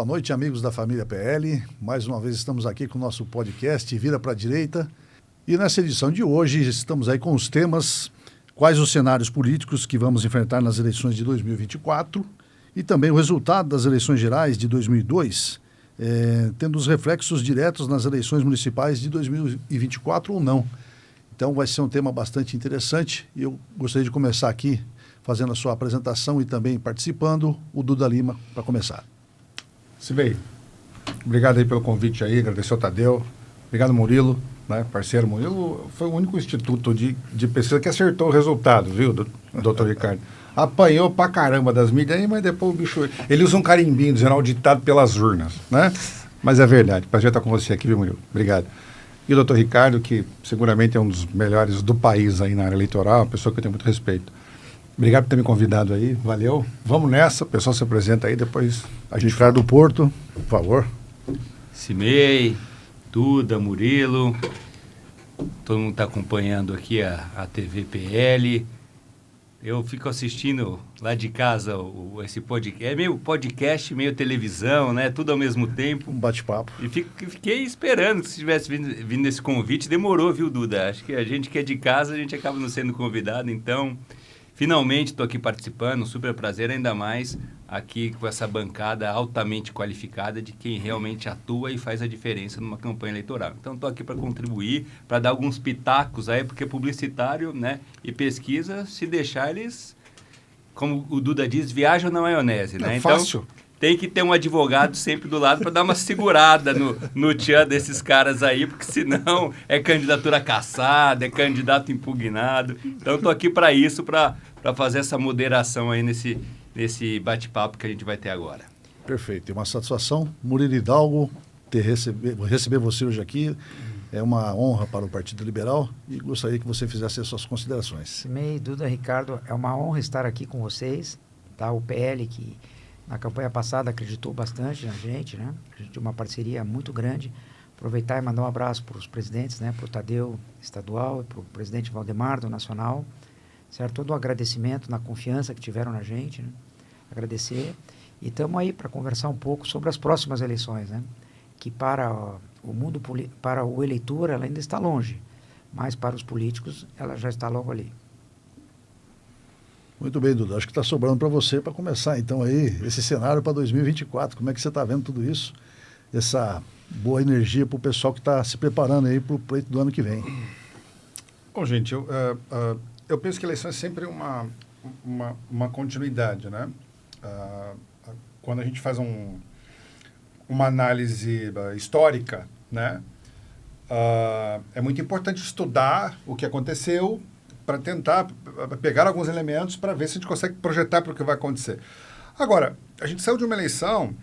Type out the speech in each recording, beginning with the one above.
Boa noite, amigos da família PL. Mais uma vez estamos aqui com o nosso podcast Vira para a Direita. E nessa edição de hoje estamos aí com os temas: quais os cenários políticos que vamos enfrentar nas eleições de 2024 e também o resultado das eleições gerais de 2002, tendo os reflexos diretos nas eleições municipais de 2024 ou não. Então vai ser um tema bastante interessante e eu gostaria de começar aqui fazendo a sua apresentação e também participando, o Duda Lima, para começar. Sibei, obrigado aí pelo convite aí, agradecer ao Tadeu, obrigado Murilo, né, parceiro. Murilo foi o único instituto de pesquisa que acertou o resultado, viu, doutor Ricardo? Apanhou pra caramba das mídias aí, mas depois o bicho... Ele usa um carimbinho dizendo auditado pelas urnas, né? Mas é verdade, prazer estar com você aqui, viu, Murilo? Obrigado. E o doutor Ricardo, que seguramente é um dos melhores do país aí na área eleitoral, uma pessoa que eu tenho muito respeito. Obrigado por ter me convidado aí, valeu. Vamos nessa, o pessoal se apresenta aí, depois a gente... Ricardo do Porto, por favor. Cimei, Duda, Murilo, todo mundo está acompanhando aqui a TV PL. Eu fico assistindo lá de casa esse podcast, é meio podcast, meio televisão, né? Tudo ao mesmo tempo. Um bate-papo. E fiquei esperando que se tivesse vindo esse convite. Demorou, viu, Duda? Acho que a gente que é de casa, a gente acaba não sendo convidado, então... Finalmente estou aqui participando, um super prazer, ainda mais aqui com essa bancada altamente qualificada de quem realmente atua e faz a diferença numa campanha eleitoral. Então estou aqui para contribuir, para dar alguns pitacos aí, porque publicitário, né, e pesquisa, se deixar eles, como o Duda diz, viajam na maionese, né? É então, fácil. Tem que ter um advogado sempre do lado para dar uma segurada no tchan desses caras aí, porque senão é candidatura caçada, é candidato impugnado. Então, estou aqui para isso, para fazer essa moderação aí nesse bate-papo que a gente vai ter agora. Perfeito, é uma satisfação. Murilo Hidalgo, receber você hoje aqui. É uma honra para o Partido Liberal e gostaria que você fizesse as suas considerações. Cimei, Duda, Ricardo, é uma honra estar aqui com vocês, tá? O PL que... Na campanha passada acreditou bastante na gente, né? A gente tinha uma parceria muito grande. Aproveitar e mandar um abraço para os presidentes, né? Para o Tadeu estadual e para o presidente Valdemar do Nacional. Certo? Todo o agradecimento na confiança que tiveram na gente, né? Agradecer. E estamos aí para conversar um pouco sobre as próximas eleições, né? Que para o mundo, para o eleitor, ela ainda está longe. Mas para os políticos, ela já está logo ali. Muito bem, Duda. Acho que está sobrando para você para começar, então, aí, esse cenário para 2024. Como é que você está vendo tudo isso? Essa boa energia para o pessoal que está se preparando aí para o pleito do ano que vem. Bom, gente, eu penso que a eleição é sempre uma continuidade, né? Quando a gente faz uma análise histórica, né? É muito importante estudar o que aconteceu, para tentar pegar alguns elementos para ver se a gente consegue projetar para o que vai acontecer. Agora, a gente saiu de uma eleição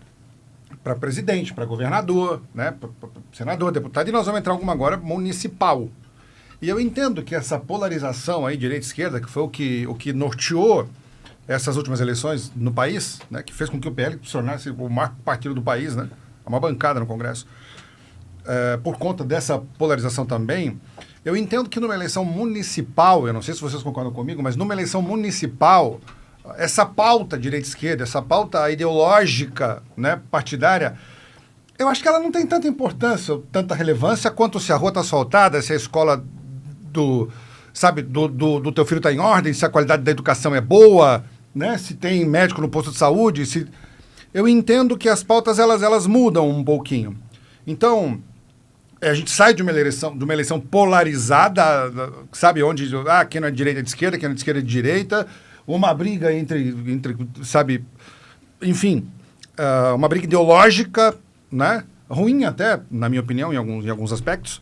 para presidente, para governador, né, para senador, deputado, e nós vamos entrar alguma agora municipal. E eu entendo que essa polarização aí, direita-esquerda, que foi o que norteou essas últimas eleições no país, né, que fez com que o PL se tornasse o maior partido do país, né, uma bancada no Congresso, por conta dessa polarização também. Eu entendo que numa eleição municipal, eu não sei se vocês concordam comigo, mas numa eleição municipal, essa pauta direita-esquerda, essa pauta ideológica, né, partidária, eu acho que ela não tem tanta importância, tanta relevância, quanto se a rua está asfaltada, se a escola do teu filho está em ordem, se a qualidade da educação é boa, né, se tem médico no posto de saúde. Eu entendo que as pautas elas mudam um pouquinho. Então... a gente sai de uma eleição polarizada, sabe, onde quem não é de direita é de esquerda, quem não é de esquerda é de direita, uma briga entre sabe, enfim, uma briga ideológica, né, ruim até, na minha opinião, em alguns aspectos,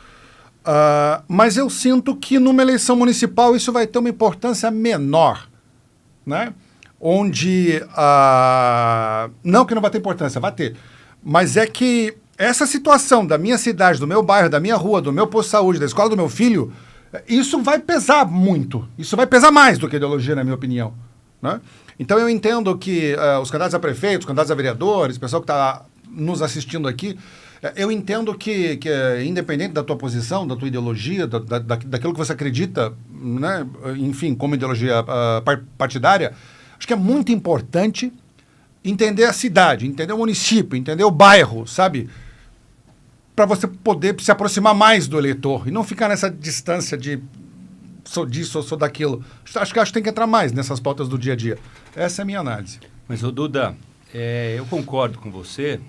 mas eu sinto que numa eleição municipal isso vai ter uma importância menor, né, onde, não que não vai ter importância, vai ter, mas é que essa situação da minha cidade, do meu bairro, da minha rua, do meu posto de saúde, da escola do meu filho, isso vai pesar muito. Isso vai pesar mais do que a ideologia, na minha opinião, né? Então eu entendo que os candidatos a prefeitos, os candidatos a vereadores, o pessoal que está nos assistindo aqui, eu entendo que independente da tua posição, da tua ideologia, daquilo que você acredita, né, enfim, como ideologia partidária, acho que é muito importante entender a cidade, entender o município, entender o bairro, sabe? Para você poder se aproximar mais do eleitor e não ficar nessa distância de sou disso ou sou daquilo. Acho que tem que entrar mais nessas pautas do dia a dia. Essa é a minha análise. Mas, ô Duda, eu concordo com você,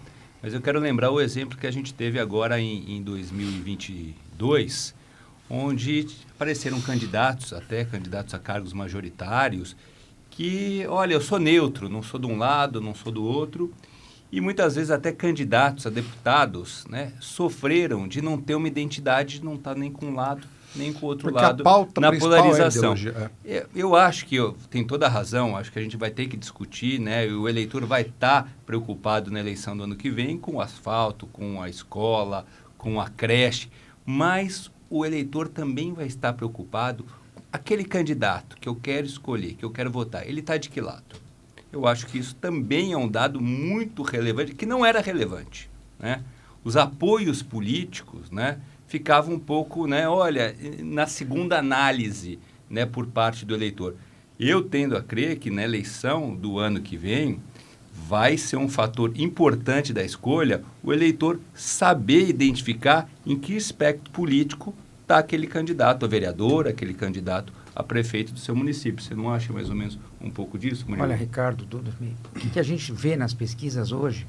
mas eu quero lembrar o exemplo que a gente teve agora em 2022, onde apareceram candidatos a cargos majoritários, que, olha, eu sou neutro, não sou de um lado, não sou do outro, e muitas vezes até candidatos a deputados, né, sofreram de não ter uma identidade, de não estar nem com um lado, nem com o outro Porque lado, a pauta na principal polarização. Eu acho que tem toda a razão, acho que a gente vai ter que discutir, né, e o eleitor vai estar preocupado na eleição do ano que vem com o asfalto, com a escola, com a creche, mas o eleitor também vai estar preocupado com aquele candidato que eu quero escolher, que eu quero votar, ele está de que lado? Eu acho que isso também é um dado muito relevante, que não era relevante, né? Os apoios políticos, né, ficavam um pouco, né, olha, na segunda análise, né, por parte do eleitor. Eu tendo a crer que na eleição do ano que vem vai ser um fator importante da escolha o eleitor saber identificar em que espectro político está aquele candidato a vereador, aquele candidato a prefeito do seu município. Você não acha mais ou menos um pouco disso, Murilo? Olha, Ricardo, Duda, o que a gente vê nas pesquisas hoje,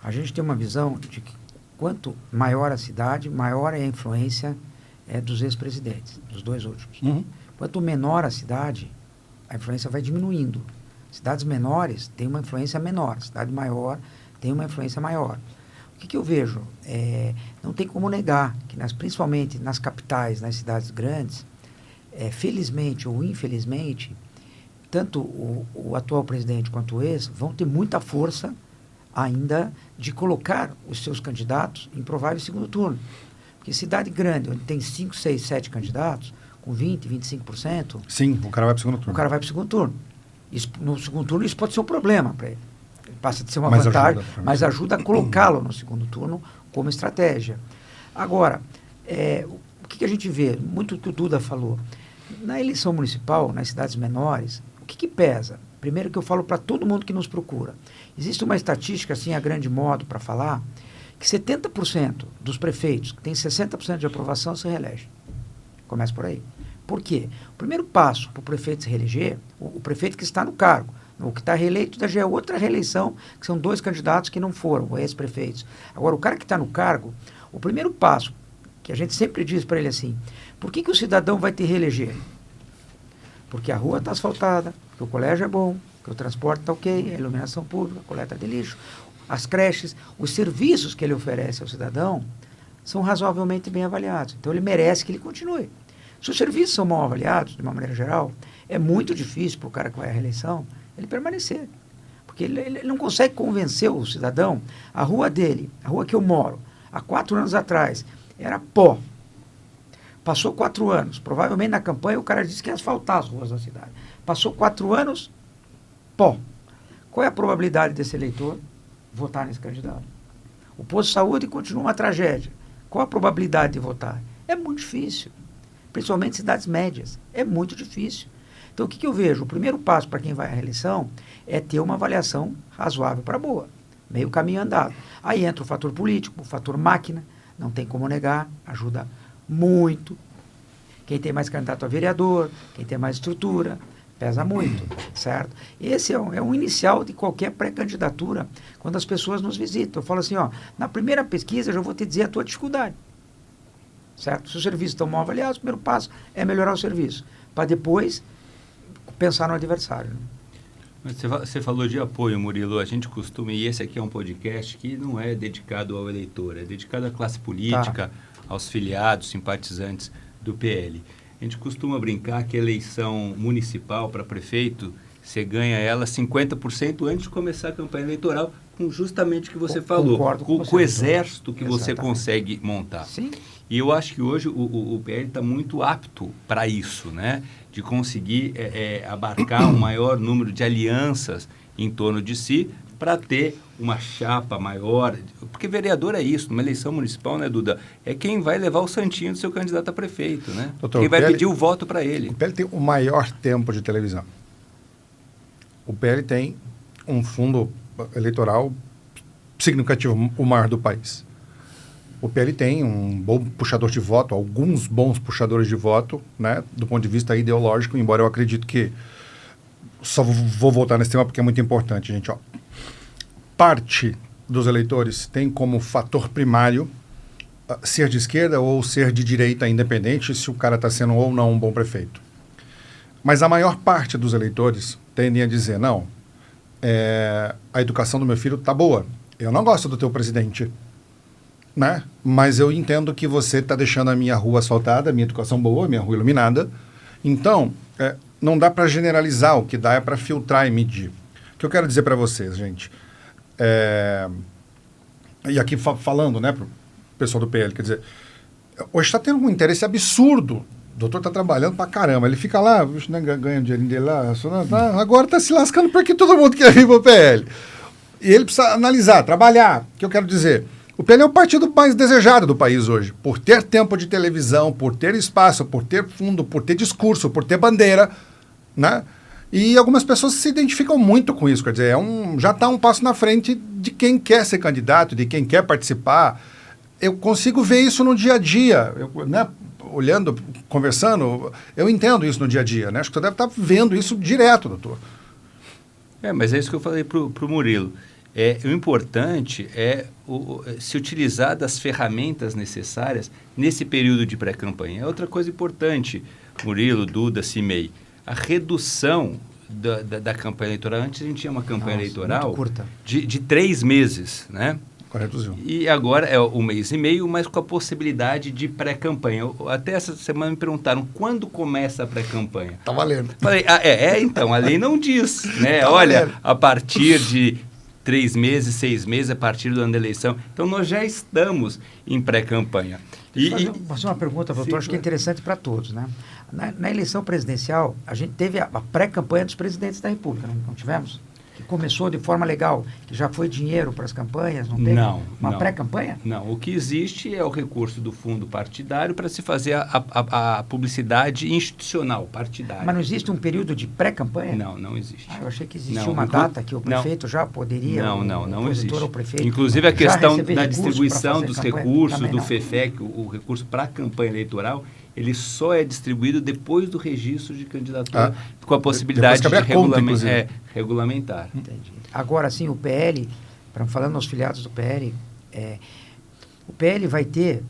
a gente tem uma visão de que quanto maior a cidade, maior é a influência dos ex-presidentes, dos dois últimos. Uhum. Quanto menor a cidade, a influência vai diminuindo. Cidades menores têm uma influência menor, cidade maior tem uma influência maior. O que eu vejo? Não tem como negar que, principalmente nas capitais, nas cidades grandes, felizmente ou infelizmente, tanto o atual presidente quanto o ex vão ter muita força ainda de colocar os seus candidatos em provável segundo turno. Porque cidade grande, onde tem 5, 6, 7 candidatos, com 20%, 25%... Sim, o cara vai para o segundo turno. O cara vai para o segundo turno. No segundo turno, isso pode ser um problema para ele. Passa de ser uma Mas vantagem, mas ajuda a colocá-lo no segundo turno como estratégia. Agora, o que a gente vê? Muito do que o Duda falou. Na eleição municipal, nas cidades menores, o que pesa? Primeiro que eu falo para todo mundo que nos procura. Existe uma estatística, assim, a grande modo para falar, que 70% dos prefeitos que têm 60% de aprovação se reelegem. Começa por aí. Por quê? O primeiro passo para o prefeito se reeleger, o prefeito que está no cargo, o que está reeleito já é outra reeleição, que são 2 candidatos que não foram, ex-prefeitos. Agora, o cara que está no cargo, o primeiro passo, que a gente sempre diz para ele assim, por que o cidadão vai te reeleger? Porque a rua está asfaltada, porque o colégio é bom, porque o transporte está ok, a iluminação pública, a coleta de lixo, as creches, os serviços que ele oferece ao cidadão são razoavelmente bem avaliados. Então, ele merece que ele continue. Se os serviços são mal avaliados, de uma maneira geral, é muito difícil para o cara que vai à reeleição ele permanecer. Porque ele não consegue convencer o cidadão. A rua dele, a rua que eu moro, há 4 anos atrás, era pó. Passou 4 anos. Provavelmente na campanha o cara disse que ia asfaltar as ruas da cidade. Passou 4 anos, pó. Qual é a probabilidade desse eleitor votar nesse candidato? O posto de saúde continua uma tragédia. Qual a probabilidade de votar? É muito difícil. Principalmente em cidades médias. É muito difícil. Então, o que eu vejo? O primeiro passo para quem vai à reeleição é ter uma avaliação razoável para boa. Meio caminho andado. Aí entra o fator político, o fator máquina. Não tem como negar. Ajuda muito. Quem tem mais candidato a vereador, quem tem mais estrutura, pesa muito, certo? Esse é um inicial de qualquer pré-candidatura, quando as pessoas nos visitam. Eu falo assim, na primeira pesquisa eu já vou te dizer a tua dificuldade, certo? Se os serviços estão mal avaliados, o primeiro passo é melhorar o serviço, para depois pensar no adversário. Né? Você falou de apoio, Murilo. A gente costuma, e esse aqui é um podcast que não é dedicado ao eleitor, é dedicado à classe política, aos filiados, simpatizantes do PL. A gente costuma brincar que a eleição municipal para prefeito, você ganha ela 50% antes de começar a campanha eleitoral, com justamente o que você falou, com o exército que você consegue montar. Sim. E eu acho que hoje o PL está muito apto para isso, né? De conseguir abarcar um maior número de alianças em torno de si para ter uma chapa maior. Porque vereador é isso, numa eleição municipal, né, Duda? É quem vai levar o santinho do seu candidato a prefeito, né? Doutor, quem vai pedir o voto para ele. O PL tem o maior tempo de televisão. O PL tem um fundo eleitoral significativo, o maior do país. O PL tem um bom puxador de voto, alguns bons puxadores de voto, né, do ponto de vista ideológico, embora eu acredito que... Só vou voltar nesse tema porque é muito importante, gente. Ó. Parte dos eleitores tem como fator primário ser de esquerda ou ser de direita, independente se o cara está sendo ou não um bom prefeito. Mas a maior parte dos eleitores tendem a dizer, não, a educação do meu filho está boa, eu não gosto do teu presidente, né? Mas eu entendo que você está deixando a minha rua asfaltada, a minha educação boa, a minha rua iluminada. Então, não dá para generalizar, o que dá é para filtrar e medir. O que eu quero dizer para vocês, gente, e aqui falando, né, para o pessoal do PL, quer dizer, hoje está tendo um interesse absurdo. O doutor está trabalhando pra caramba. Ele fica lá, né, ganha o dinheirinho dele lá, agora está se lascando porque todo mundo quer vir para o PL. E ele precisa analisar, trabalhar. O que eu quero dizer? O PL é o partido mais desejado do país hoje, por ter tempo de televisão, por ter espaço, por ter fundo, por ter discurso, por ter bandeira, né? E algumas pessoas se identificam muito com isso, quer dizer, já está um passo na frente de quem quer ser candidato, de quem quer participar. Eu consigo ver isso no dia a dia, né? Olhando, conversando, eu entendo isso no dia a dia, né? Acho que você deve estar vendo isso direto, doutor. Mas é isso que eu falei para o Murilo. O importante é se utilizar das ferramentas necessárias nesse período de pré-campanha. É outra coisa importante, Murilo, Duda, Cimei, a redução da campanha eleitoral. Antes a gente tinha uma campanha eleitoral de 3 meses, né? Reduziu. E agora é 1 mês e meio, mas com a possibilidade de pré-campanha. Até essa semana me perguntaram quando começa a pré-campanha. Tá valendo. Falei, então, a lei não diz, né? Tá Olha, valendo. a partir de 3 meses, 6 meses, a partir do ano da eleição. Então, nós já estamos em pré-campanha. Fazer uma pergunta, doutor, acho que é interessante para todos, né? Na eleição presidencial, a gente teve a pré-campanha dos presidentes da República, não tivemos? Que começou de forma legal, que já foi dinheiro para as campanhas, não teve uma pré-campanha? Não, o que existe é o recurso do fundo partidário para se fazer a publicidade institucional, partidária. Mas não existe um período de pré-campanha? Não existe. Eu achei que existia uma data que o prefeito já poderia, não existe. Ao prefeito, inclusive a questão da distribuição dos recursos do FEFEC, o recurso para a campanha eleitoral, ele só é distribuído depois do registro de candidatura, com a possibilidade de regulamentar. Entendi. Agora, sim, o PL, falando aos filiados do PL, o PL vai ter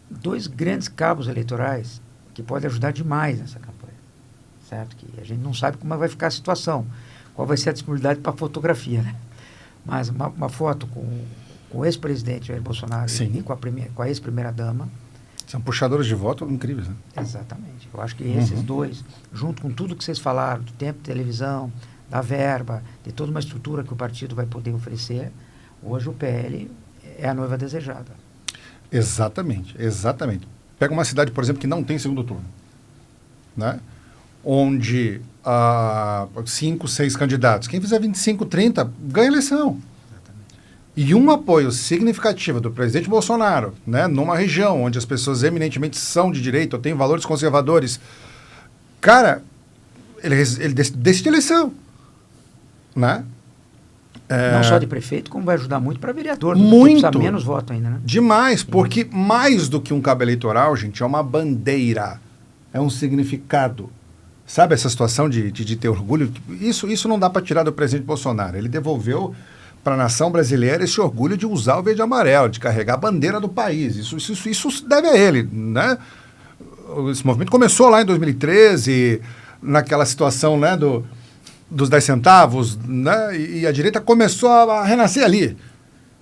2 grandes cabos eleitorais que podem ajudar demais nessa campanha, certo? Que a gente não sabe como vai ficar a situação, qual vai ser a disponibilidade para fotografia, né? Mas uma foto com o ex-presidente Jair Bolsonaro e com a ex-primeira-dama. São puxadores de voto incríveis, né? Exatamente. Eu acho que esses 2, junto com tudo que vocês falaram, do tempo de televisão, da verba, de toda uma estrutura que o partido vai poder oferecer, hoje o PL é a noiva desejada. Exatamente. Pega uma cidade, por exemplo, que não tem segundo turno, né? Onde 5, 6 candidatos, quem fizer 25, 30, ganha a eleição. E um apoio significativo do presidente Bolsonaro, né, numa região onde as pessoas eminentemente são de direita ou têm valores conservadores, cara, ele decide a eleição, né? Não só de prefeito, como vai ajudar muito para vereador. Muito. Precisa menos voto ainda, né? Demais, porque mais do que um cabo eleitoral, gente, é uma bandeira, é um significado. Sabe essa situação de ter orgulho? Isso não dá para tirar do presidente Bolsonaro. Ele devolveu para a nação brasileira esse orgulho de usar o verde e amarelo, de carregar a bandeira do país. Isso deve a ele, né? Esse movimento começou lá em 2013, naquela situação, né, dos 10 centavos, né? E a direita começou a renascer ali.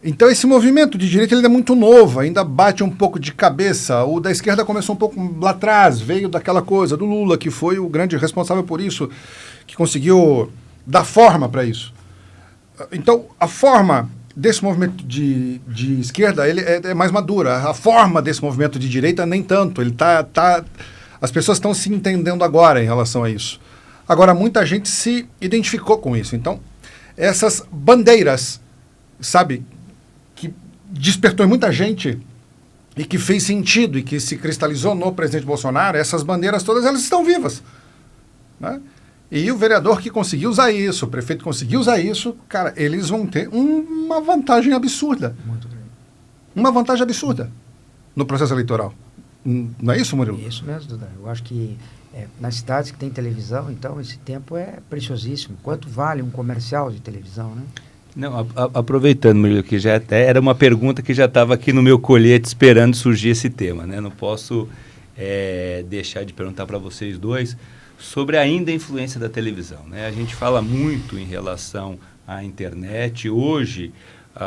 Então esse movimento de direita ele é muito novo, ainda bate um pouco de cabeça. O da esquerda começou um pouco lá atrás, veio daquela coisa do Lula, que foi o grande responsável por isso, que conseguiu dar forma para isso. Então, a forma desse movimento de esquerda ele é mais madura. A forma desse movimento de direita, nem tanto. Ele as pessoas estão se entendendo agora em relação a isso. Agora, muita gente se identificou com isso. Então, essas bandeiras, sabe, que despertou em muita gente e que fez sentido e que se cristalizou no presidente Bolsonaro, essas bandeiras todas, elas estão vivas, né? E o vereador que conseguiu usar isso, o prefeito conseguiu usar isso, cara, eles vão ter uma vantagem absurda. Muito grande. Uma vantagem absurda no processo eleitoral. Não é isso, Murilo? Isso mesmo, Duda. Eu acho que nas cidades que tem televisão, então, esse tempo é preciosíssimo. Quanto vale um comercial de televisão, né? Não, aproveitando, Murilo, que já até era uma pergunta que já estava aqui no meu colete esperando surgir esse tema, né? Não posso deixar de perguntar para vocês dois sobre ainda a influência da televisão, né? A gente fala muito em relação à internet. Hoje,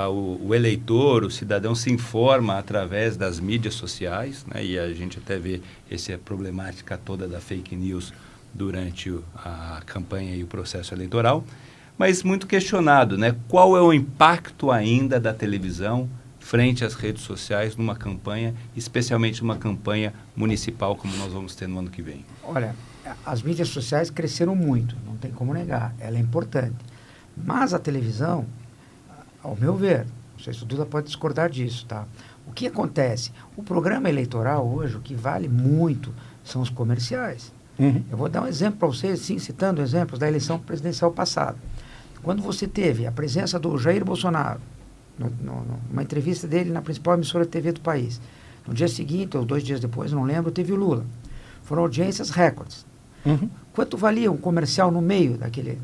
o eleitor, o cidadão se informa através das mídias sociais, né? E a gente até vê essa problemática toda da fake news durante a campanha e o processo eleitoral. Mas muito questionado, né? Qual é o impacto ainda da televisão frente às redes sociais numa campanha, especialmente numa campanha municipal como nós vamos ter no ano que vem? Olha, as mídias sociais cresceram muito, não tem como negar, ela é importante. Mas a televisão, ao meu ver, não sei se o Duda pode discordar disso, tá? O que acontece? O programa eleitoral hoje, o que vale muito são os comerciais. Uhum. Eu vou dar um exemplo para vocês, sim, citando exemplos da eleição presidencial passada. Quando você teve a presença do Jair Bolsonaro, numa entrevista dele na principal emissora de TV do país, no dia seguinte, ou 2 dias depois, não lembro, teve o Lula. Foram audiências recordes. Uhum. Quanto valia um comercial no meio daquele...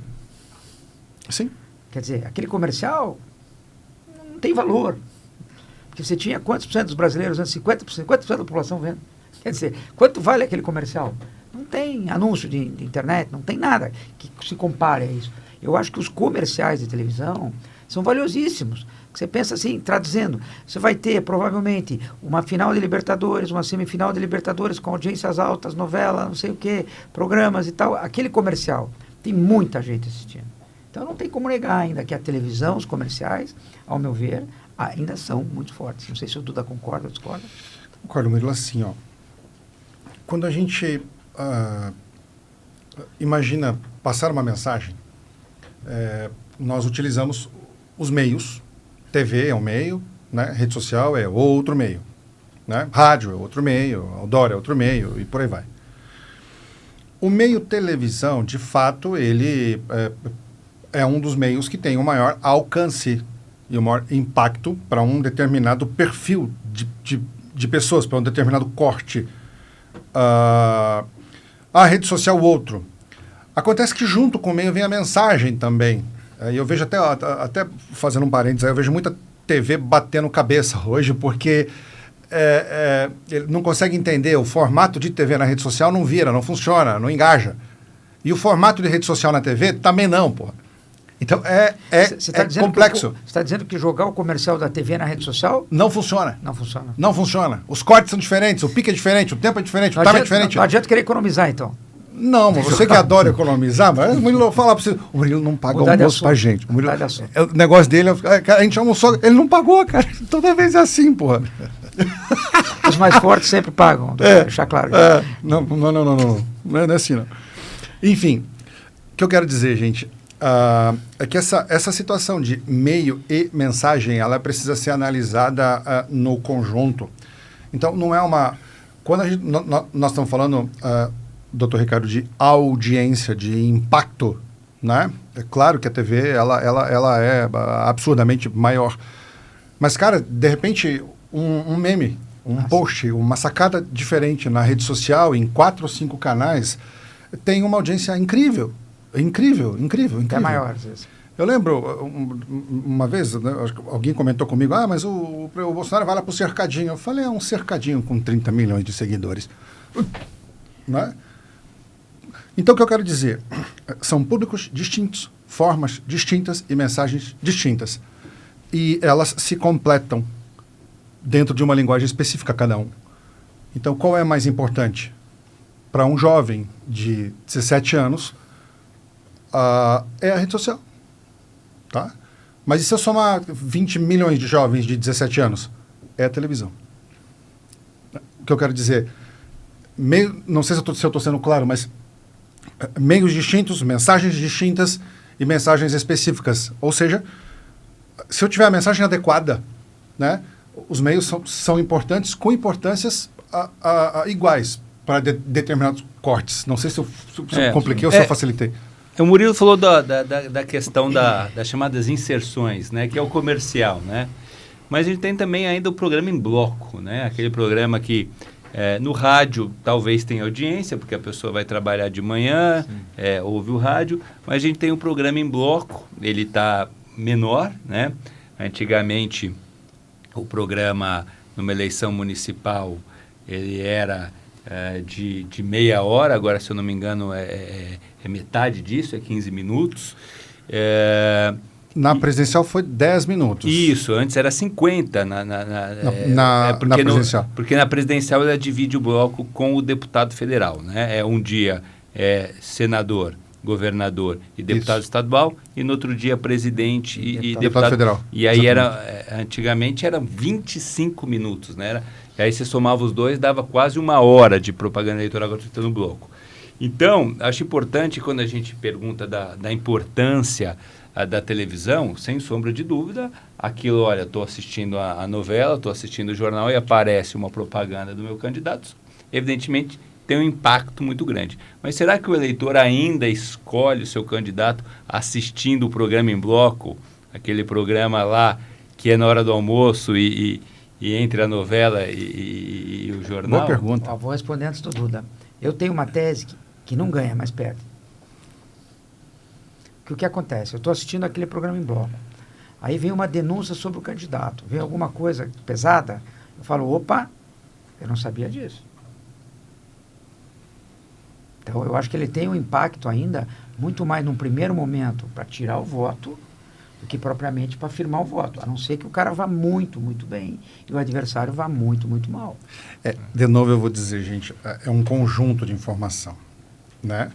Sim. Quer dizer, aquele comercial não tem valor. Porque você tinha quantos por cento dos brasileiros, 50%, quantos por cento da população vendo? Quer dizer, quanto vale aquele comercial? Não tem anúncio de internet, não tem nada que se compare a isso. Eu acho que os comerciais de televisão são valiosíssimos. Você pensa assim, traduzindo, você vai ter provavelmente uma final de Libertadores, uma semifinal de Libertadores com audiências altas, novela, não sei o quê, programas e tal. Aquele comercial, tem muita gente assistindo. Então não tem como negar ainda que a televisão, os comerciais, ao meu ver, ainda são muito fortes. Não sei se o Duda concorda ou discorda. Concordo, Murilo, assim, ó. Quando a gente imagina passar uma mensagem, nós utilizamos os meios. TV é um meio, né? Rede social é outro meio, né? Rádio é outro meio, outdoor é outro meio e por aí vai. O meio televisão, de fato, ele é um dos meios que tem o maior alcance e o maior impacto para um determinado perfil de pessoas, para um determinado corte. A rede social, outro. Acontece que junto com o meio vem a mensagem também. E eu vejo até fazendo um parênteses, eu vejo muita TV batendo cabeça hoje, porque ele não consegue entender o formato de TV na rede social, não vira, não funciona, não engaja. E o formato de rede social na TV também não, porra. Então complexo. Você está dizendo que jogar o comercial da TV na rede social... Não funciona. Não funciona. Não funciona. Os cortes são diferentes, o pique é diferente, o tempo é diferente, o time é diferente. Não adianta querer economizar, então. Não, mas você que adora economizar, mas o Murilo fala para você, o Murilo não paga almoço pra gente. O negócio dele, a gente almoçou, ele não pagou, cara. Toda vez é assim, porra. Os mais fortes sempre pagam, deixar claro. Não é assim, não. Enfim, o que eu quero dizer, gente, é que essa situação de meio e mensagem, ela precisa ser analisada no conjunto. Então, não é uma... Quando nós estamos falando... Dr. Ricardo, de audiência, de impacto, né? É claro que a TV, ela é absurdamente maior. Mas, cara, de repente, um meme, post, uma sacada diferente na rede social, em 4 ou 5 canais, tem uma audiência incrível. Incrível. Até maior, às vezes. Eu lembro, uma vez, né, alguém comentou comigo, mas o Bolsonaro vai lá pro cercadinho. Eu falei, um cercadinho com 30 milhões de seguidores. Né? Então, o que eu quero dizer? São públicos distintos, formas distintas e mensagens distintas. E elas se completam dentro de uma linguagem específica cada um. Então, qual é mais importante? Para um jovem de 17 anos, é a rede social. Tá? Mas e se eu somar 20 milhões de jovens de 17 anos? É a televisão. O que eu quero dizer... não sei se eu estou sendo claro, mas meios distintos, mensagens distintas e mensagens específicas. Ou seja, se eu tiver a mensagem adequada, né, os meios são importantes, com importâncias iguais para determinados cortes. Não sei se eu compliquei ou se eu facilitei. O Murilo falou da questão das chamadas inserções, né? Que é o comercial, né? Mas a gente tem também ainda o programa em bloco, né? Aquele programa que no rádio talvez tenha audiência, porque a pessoa vai trabalhar de manhã, ouve o rádio, mas a gente tem o programa em bloco, ele está menor, né? Antigamente, o programa numa eleição municipal, ele era de meia hora, agora, se eu não me engano, é metade disso, é 15 minutos. Na presidencial foi 10 minutos. Isso, antes era 50 na presidencial. Porque na presidencial ela divide o bloco com o deputado federal, né? Um dia senador, governador e deputado estadual, e no outro dia presidente e deputado federal. E aí antigamente eram 25 minutos, né? E aí você somava os dois, dava quase uma hora de propaganda eleitoral gratuita no bloco. Então, acho importante quando a gente pergunta da importância da televisão, sem sombra de dúvida, aquilo, olha, estou assistindo a novela, estou assistindo o jornal e aparece uma propaganda do meu candidato, evidentemente tem um impacto muito grande. Mas será que o eleitor ainda escolhe o seu candidato assistindo o programa em bloco, aquele programa lá que é na hora do almoço e entre a novela e o jornal? Boa pergunta. Vou responder antes do Duda. Eu tenho uma tese que não ganha, mas perde. Que o que acontece? Eu estou assistindo aquele programa em bloco. Aí vem uma denúncia sobre o candidato, vem alguma coisa pesada, eu falo, opa, eu não sabia disso. Então, eu acho que ele tem um impacto ainda muito mais num primeiro momento para tirar o voto do que propriamente para afirmar o voto. A não ser que o cara vá muito, muito bem e o adversário vá muito, muito mal. De novo, eu vou dizer, gente, é um conjunto de informação, né?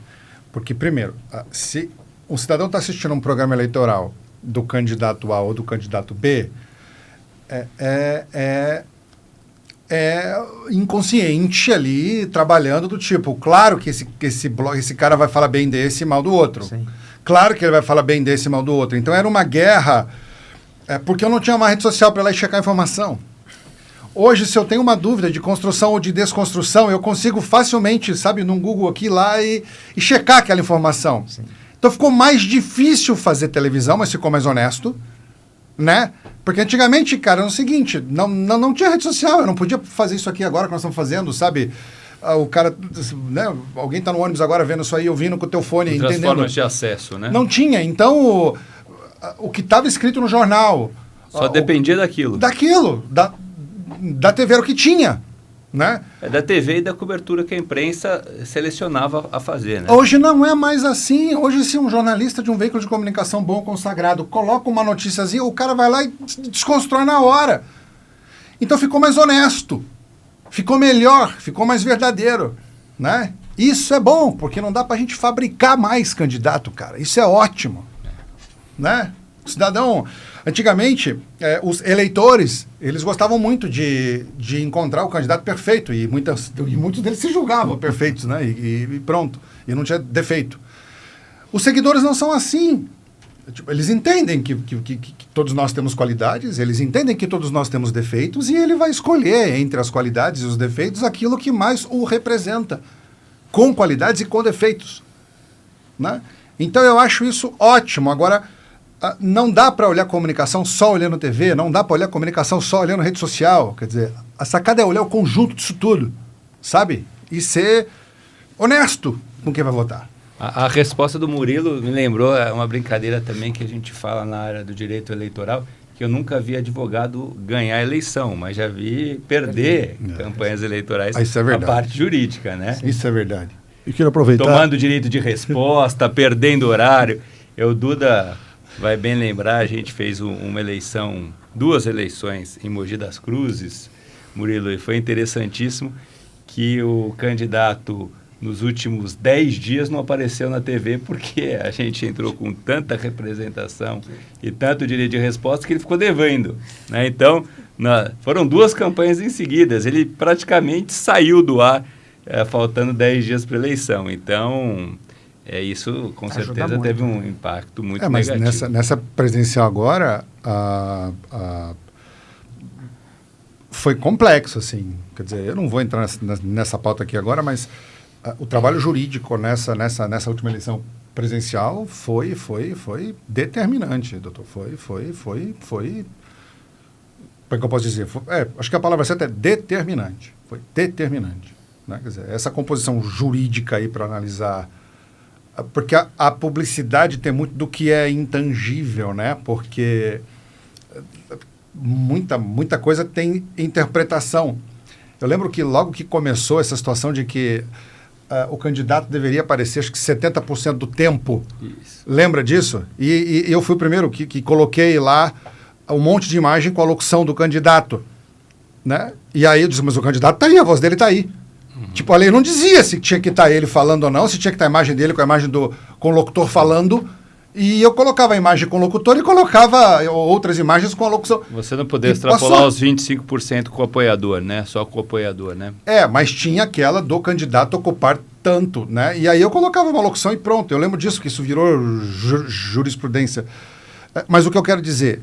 Porque, primeiro, se o cidadão está assistindo um programa eleitoral do candidato A ou do candidato B, é inconsciente ali, trabalhando do tipo, claro que esse cara vai falar bem desse e mal do outro. Sim. Claro que ele vai falar bem desse e mal do outro. Então era uma guerra, porque eu não tinha uma rede social para ir lá e checar a informação. Hoje, se eu tenho uma dúvida de construção ou de desconstrução, eu consigo facilmente, sabe, num Google aqui lá e checar aquela informação. Sim. Então ficou mais difícil fazer televisão, mas ficou mais honesto, né? Porque antigamente, cara, era o seguinte, não tinha rede social, eu não podia fazer isso aqui agora que nós estamos fazendo, sabe? O cara, né? Alguém está no ônibus agora vendo isso aí, ouvindo com o teu fone, outras entendendo. formas de acesso, né? Não tinha, então o que estava escrito no jornal... Só dependia daquilo. Da TV era o que tinha, né? Da TV e da cobertura que a imprensa selecionava a fazer, né? Hoje não é mais assim. Hoje, se um jornalista de um veículo de comunicação bom, consagrado, coloca uma noticiazinha, o cara vai lá e desconstrói na hora. Então ficou mais honesto, ficou melhor, ficou mais verdadeiro, né? Isso é bom, porque não dá pra gente fabricar mais candidato, cara. Isso é ótimo, né? O cidadão... Antigamente, os eleitores, eles gostavam muito de encontrar o candidato perfeito, e muitos deles se julgavam perfeitos, né? E pronto, e não tinha defeito. Os seguidores não são assim. Tipo, eles entendem que todos nós temos qualidades, eles entendem que todos nós temos defeitos, e ele vai escolher entre as qualidades e os defeitos aquilo que mais o representa, com qualidades e com defeitos, né? Então eu acho isso ótimo. Agora... não dá para olhar comunicação só olhando TV, não dá para olhar comunicação só olhando rede social. Quer dizer, a sacada é olhar o conjunto disso tudo, sabe? E ser honesto com quem vai votar. A resposta do Murilo me lembrou uma brincadeira também que a gente fala na área do direito eleitoral, que eu nunca vi advogado ganhar a eleição, mas já vi perder campanhas eleitorais. Isso é verdade. A parte jurídica, né? Isso é verdade. E quero aproveitar... Tomando direito de resposta, perdendo horário. O Duda... vai bem lembrar, a gente fez duas eleições em Mogi das Cruzes, Murilo, e foi interessantíssimo que o candidato, nos últimos 10 dias, não apareceu na TV porque a gente entrou com tanta representação e tanto direito de resposta que ele ficou devendo, né? Então, foram duas campanhas em seguida, ele praticamente saiu do ar, faltando 10 dias para a eleição. Então... isso com certeza teve um impacto muito negativo. Mas nessa presidencial agora, foi complexo, assim. Quer dizer, eu não vou entrar nessa pauta aqui agora, mas o trabalho jurídico nessa última eleição presencial foi determinante, doutor. Foi. Como é que eu posso dizer? Acho que a palavra certa é determinante. Foi determinante. Né? Quer dizer, essa composição jurídica aí para analisar. Porque a publicidade tem muito do que é intangível, né? Porque muita coisa tem interpretação. Eu lembro que logo que começou essa situação de que o candidato deveria aparecer, acho que 70% do tempo. Isso. Lembra disso? E eu fui o primeiro que coloquei lá um monte de imagem com a locução do candidato. Né? E aí eu disse, mas o candidato está aí, a voz dele está aí. Tipo, a lei não dizia se tinha que estar ele falando ou não, se tinha que estar a imagem dele com a imagem com o locutor falando. E eu colocava a imagem com o locutor e colocava outras imagens com a locução. Você não poderia extrapolar os 25% com o apoiador, né? Só com o apoiador, né? Mas tinha aquela do candidato ocupar tanto, né? E aí eu colocava uma locução e pronto. Eu lembro disso, que isso virou jurisprudência. Mas o que eu quero dizer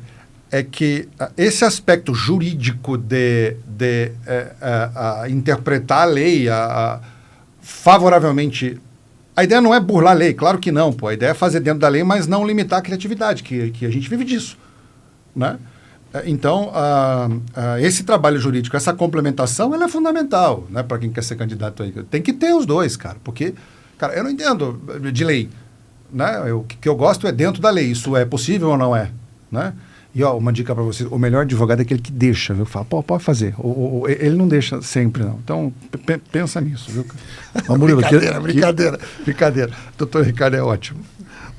é que esse aspecto jurídico de interpretar a lei favoravelmente... A ideia não é burlar a lei, claro que não. A ideia é fazer dentro da lei, mas não limitar a criatividade, que a gente vive disso. Né? Então, esse trabalho jurídico, essa complementação, ela é fundamental, né, para quem quer ser candidato aí. Tem que ter os dois, cara, porque, cara, eu não entendo de lei. Né? O que eu gosto é dentro da lei. Isso é possível ou não é? Né? E uma dica para vocês, o melhor advogado é aquele que deixa, viu? Fala, pode fazer. Ele não deixa sempre, não. Então, pensa nisso, viu? Murilo, brincadeira. Doutor Ricardo é ótimo.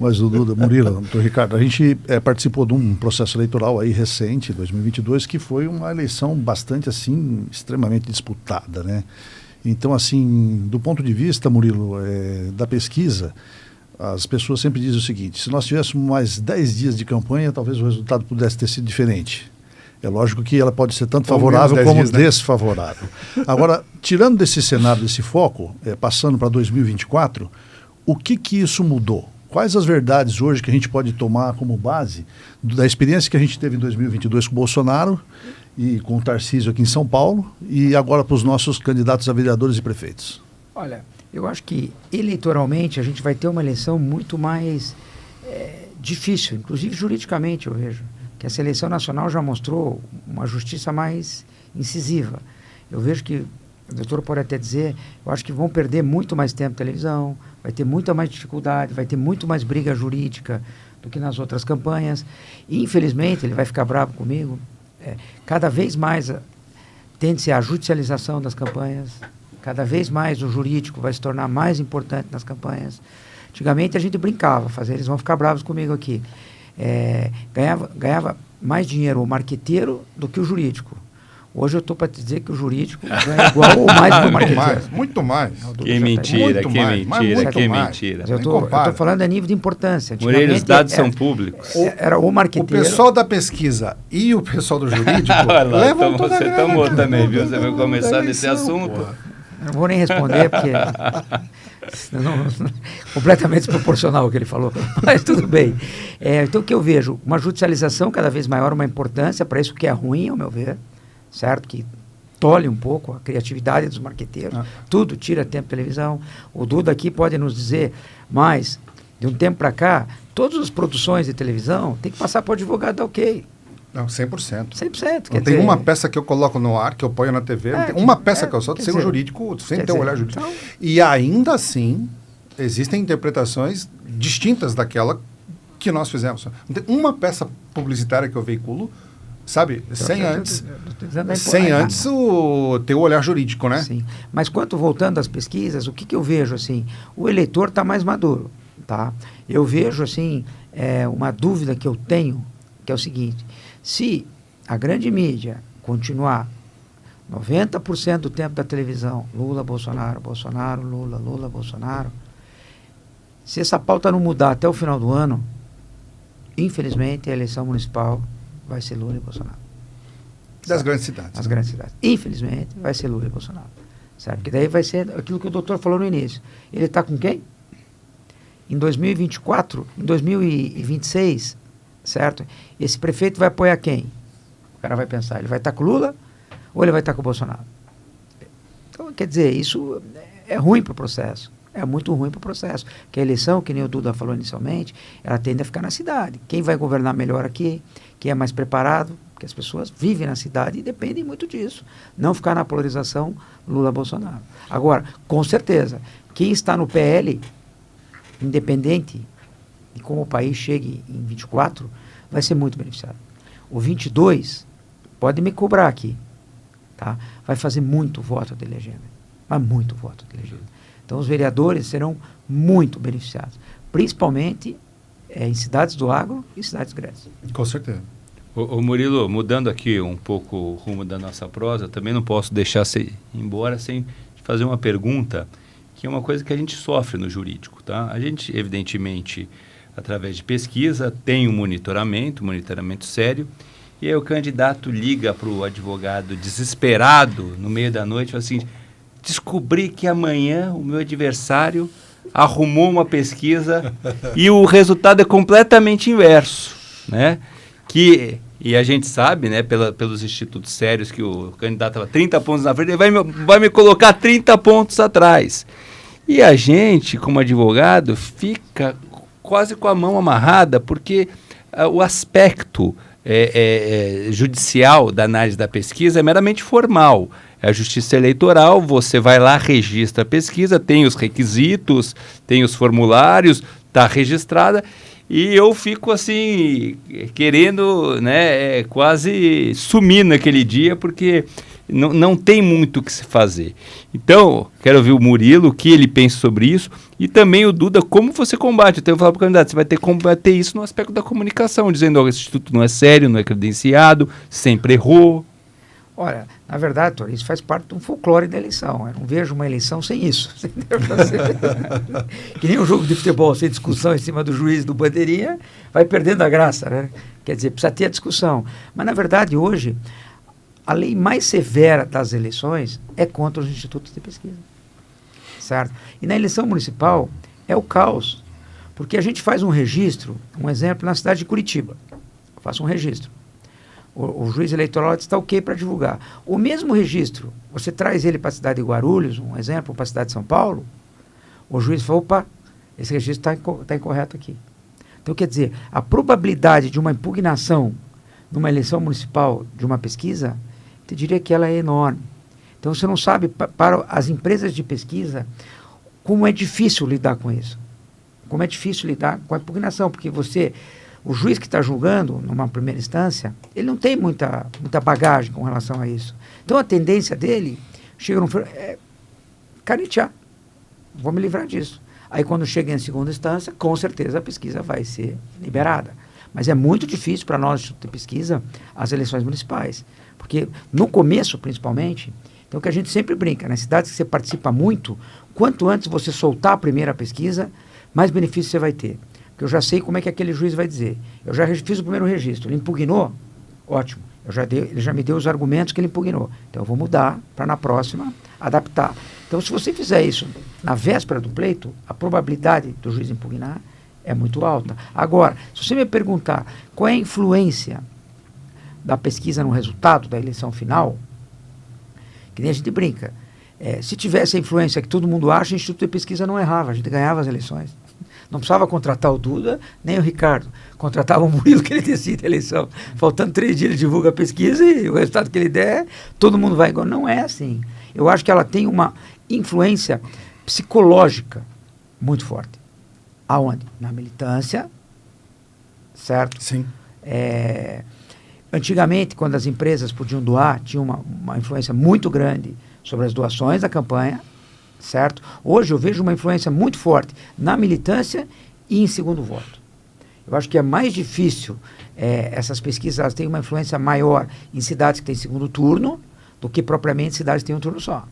Mas o Murilo, doutor Ricardo, a gente participou de um processo eleitoral aí recente, 2022, que foi uma eleição bastante, assim, extremamente disputada, né? Então, assim, do ponto de vista, Murilo, da pesquisa, as pessoas sempre dizem o seguinte, se nós tivéssemos mais 10 dias de campanha, talvez o resultado pudesse ter sido diferente. É lógico que ela pode ser tanto favorável como desfavorável. Agora, tirando desse cenário, desse foco, passando para 2024, o que isso mudou? Quais as verdades hoje que a gente pode tomar como base da experiência que a gente teve em 2022 com o Bolsonaro e com o Tarcísio aqui em São Paulo e agora para os nossos candidatos a vereadores e prefeitos? Olha, eu acho que eleitoralmente a gente vai ter uma eleição muito mais difícil, inclusive juridicamente eu vejo, que essa eleição nacional já mostrou uma justiça mais incisiva. Eu vejo que, o doutor pode até dizer, eu acho que vão perder muito mais tempo de televisão, vai ter muita mais dificuldade, vai ter muito mais briga jurídica do que nas outras campanhas. E, infelizmente, ele vai ficar bravo comigo, cada vez mais tende-se a judicialização das campanhas, cada vez mais o jurídico vai se tornar mais importante nas campanhas. Antigamente a gente brincava, eles vão ficar bravos comigo aqui. Ganhava mais dinheiro o marqueteiro do que o jurídico. Hoje eu estou para te dizer que o jurídico ganha igual ou mais que o marqueteiro. Muito mais. Que mentira. Mas eu estou falando a nível de importância. Murilo, os dados são públicos. Era o marqueteiro. O pessoal da pesquisa e o pessoal do jurídico levam toda a Você tomou também, viu? Você vai começar nesse assunto. Eu não vou nem responder, porque completamente desproporcional o que ele falou, mas tudo bem. Então, o que eu vejo? Uma judicialização cada vez maior, uma importância para isso que é ruim, ao meu ver, certo? Que tolhe um pouco a criatividade dos marqueteiros. Tudo tira tempo de televisão. O Duda aqui pode nos dizer, mas, de um tempo para cá, todas as produções de televisão tem que passar para o advogado da OK. Não, 100%. 100%. Não tem uma peça que eu coloco no ar, que eu ponho na TV, não tem uma peça que eu solto sem um jurídico, sem ter um olhar jurídico. Então, e ainda assim, existem interpretações distintas daquela que nós fizemos. Não tem uma peça publicitária que eu veiculo, sabe, sem antes ter o olhar jurídico, né? Sim. Mas voltando às pesquisas, o que eu vejo, assim, o eleitor está mais maduro, tá? Eu vejo, assim, uma dúvida que eu tenho, que é o seguinte: se a grande mídia continuar 90% do tempo da televisão, Lula, Bolsonaro, Bolsonaro, Lula, Lula, Bolsonaro, se essa pauta não mudar até o final do ano, infelizmente a eleição municipal vai ser Lula e Bolsonaro. Das grandes cidades. Das grandes cidades. Infelizmente vai ser Lula e Bolsonaro. Certo? Porque daí vai ser aquilo que o doutor falou no início. Ele está com quem? Em 2024, em 2026... certo? Esse prefeito vai apoiar quem? O cara vai pensar, ele vai estar com o Lula ou ele vai estar com o Bolsonaro? Então, quer dizer, isso é ruim para o processo. É muito ruim para o processo. Porque a eleição, que nem o Duda falou inicialmente, ela tende a ficar na cidade. Quem vai governar melhor aqui, quem é mais preparado, porque as pessoas vivem na cidade e dependem muito disso. Não ficar na polarização Lula-Bolsonaro. Agora, com certeza, quem está no PL, independente de como o país chegue em 24, vai ser muito beneficiado. O 22, pode me cobrar aqui, tá? Vai fazer muito voto de legenda. Mas muito voto de legenda. Então, os vereadores serão muito beneficiados, principalmente em cidades do agro e cidades grandes. Com certeza. Ô Murilo, mudando aqui um pouco o rumo da nossa prosa, também não posso deixar você ir embora sem fazer uma pergunta, que é uma coisa que a gente sofre no jurídico, tá? A gente, evidentemente, através de pesquisa, tem um monitoramento sério, e aí o candidato liga para o advogado desesperado no meio da noite e fala assim: descobri que amanhã o meu adversário arrumou uma pesquisa e o resultado é completamente inverso, né? E a gente sabe, né, pelos institutos sérios, que o candidato estava 30 pontos na frente, ele vai me colocar 30 pontos atrás. E a gente, como advogado, fica quase com a mão amarrada, porque o aspecto judicial da análise da pesquisa é meramente formal. É a justiça eleitoral, você vai lá, registra a pesquisa, tem os requisitos, tem os formulários, está registrada, e eu fico assim, querendo, né, quase sumir naquele dia, porque não tem muito o que se fazer. Então, quero ouvir o Murilo, o que ele pensa sobre isso, e também o Duda, como você combate. Então, eu vou falar para o candidato, você vai ter que combater isso no aspecto da comunicação, dizendo, esse instituto não é sério, não é credenciado, sempre errou. Olha, na verdade, Tony, isso faz parte de um folclore da eleição. Eu não vejo uma eleição sem isso. Que nem um jogo de futebol sem discussão em cima do juiz do bandeirinha, vai perdendo a graça, né? Quer dizer, precisa ter a discussão. Mas, na verdade, hoje, a lei mais severa das eleições é contra os institutos de pesquisa. Certo? E na eleição municipal é o caos. Porque a gente faz um registro, um exemplo, na cidade de Curitiba. Eu faço um registro. O juiz eleitoral está ok para divulgar. O mesmo registro, você traz ele para a cidade de Guarulhos, um exemplo, para a cidade de São Paulo, o juiz fala, opa, esse registro está incorreto aqui. Então, quer dizer, a probabilidade de uma impugnação numa eleição municipal de uma pesquisa, eu diria que ela é enorme. Então, você não sabe, para as empresas de pesquisa, como é difícil lidar com isso. Como é difícil lidar com a impugnação, porque o juiz que está julgando, numa primeira instância, ele não tem muita bagagem com relação a isso. Então, a tendência dele, chega no canetear. Vou me livrar disso. Aí, quando chega em segunda instância, com certeza a pesquisa vai ser liberada. Mas é muito difícil para nós, Instituto de Pesquisa, as eleições municipais. Porque, no começo, principalmente, então o que a gente sempre brinca, nas cidades que você participa muito, quanto antes você soltar a primeira pesquisa, mais benefício você vai ter. Porque eu já sei como é que aquele juiz vai dizer. Eu já fiz o primeiro registro, ele impugnou, ótimo. Ele já me deu os argumentos que ele impugnou. Então eu vou mudar para na próxima adaptar. Então se você fizer isso na véspera do pleito, a probabilidade do juiz impugnar é muito alta. Agora, se você me perguntar qual é a influência da pesquisa no resultado da eleição final, que nem a gente brinca, se tivesse a influência que todo mundo acha, o Instituto de Pesquisa não errava, a gente ganhava as eleições. Não precisava contratar o Duda, nem o Ricardo. Contratava o Murilo, que ele decide a eleição. Faltando 3 dias, ele divulga a pesquisa e o resultado que ele der, todo mundo vai igual. Não é assim. Eu acho que ela tem uma influência psicológica muito forte. Aonde? Na militância, certo? Sim. Antigamente, quando as empresas podiam doar, tinha uma influência muito grande sobre as doações da campanha, certo? Hoje eu vejo uma influência muito forte na militância e em segundo voto. Eu acho que é mais difícil, essas pesquisas elas têm uma influência maior em cidades que têm segundo turno do que propriamente cidades que têm um turno só.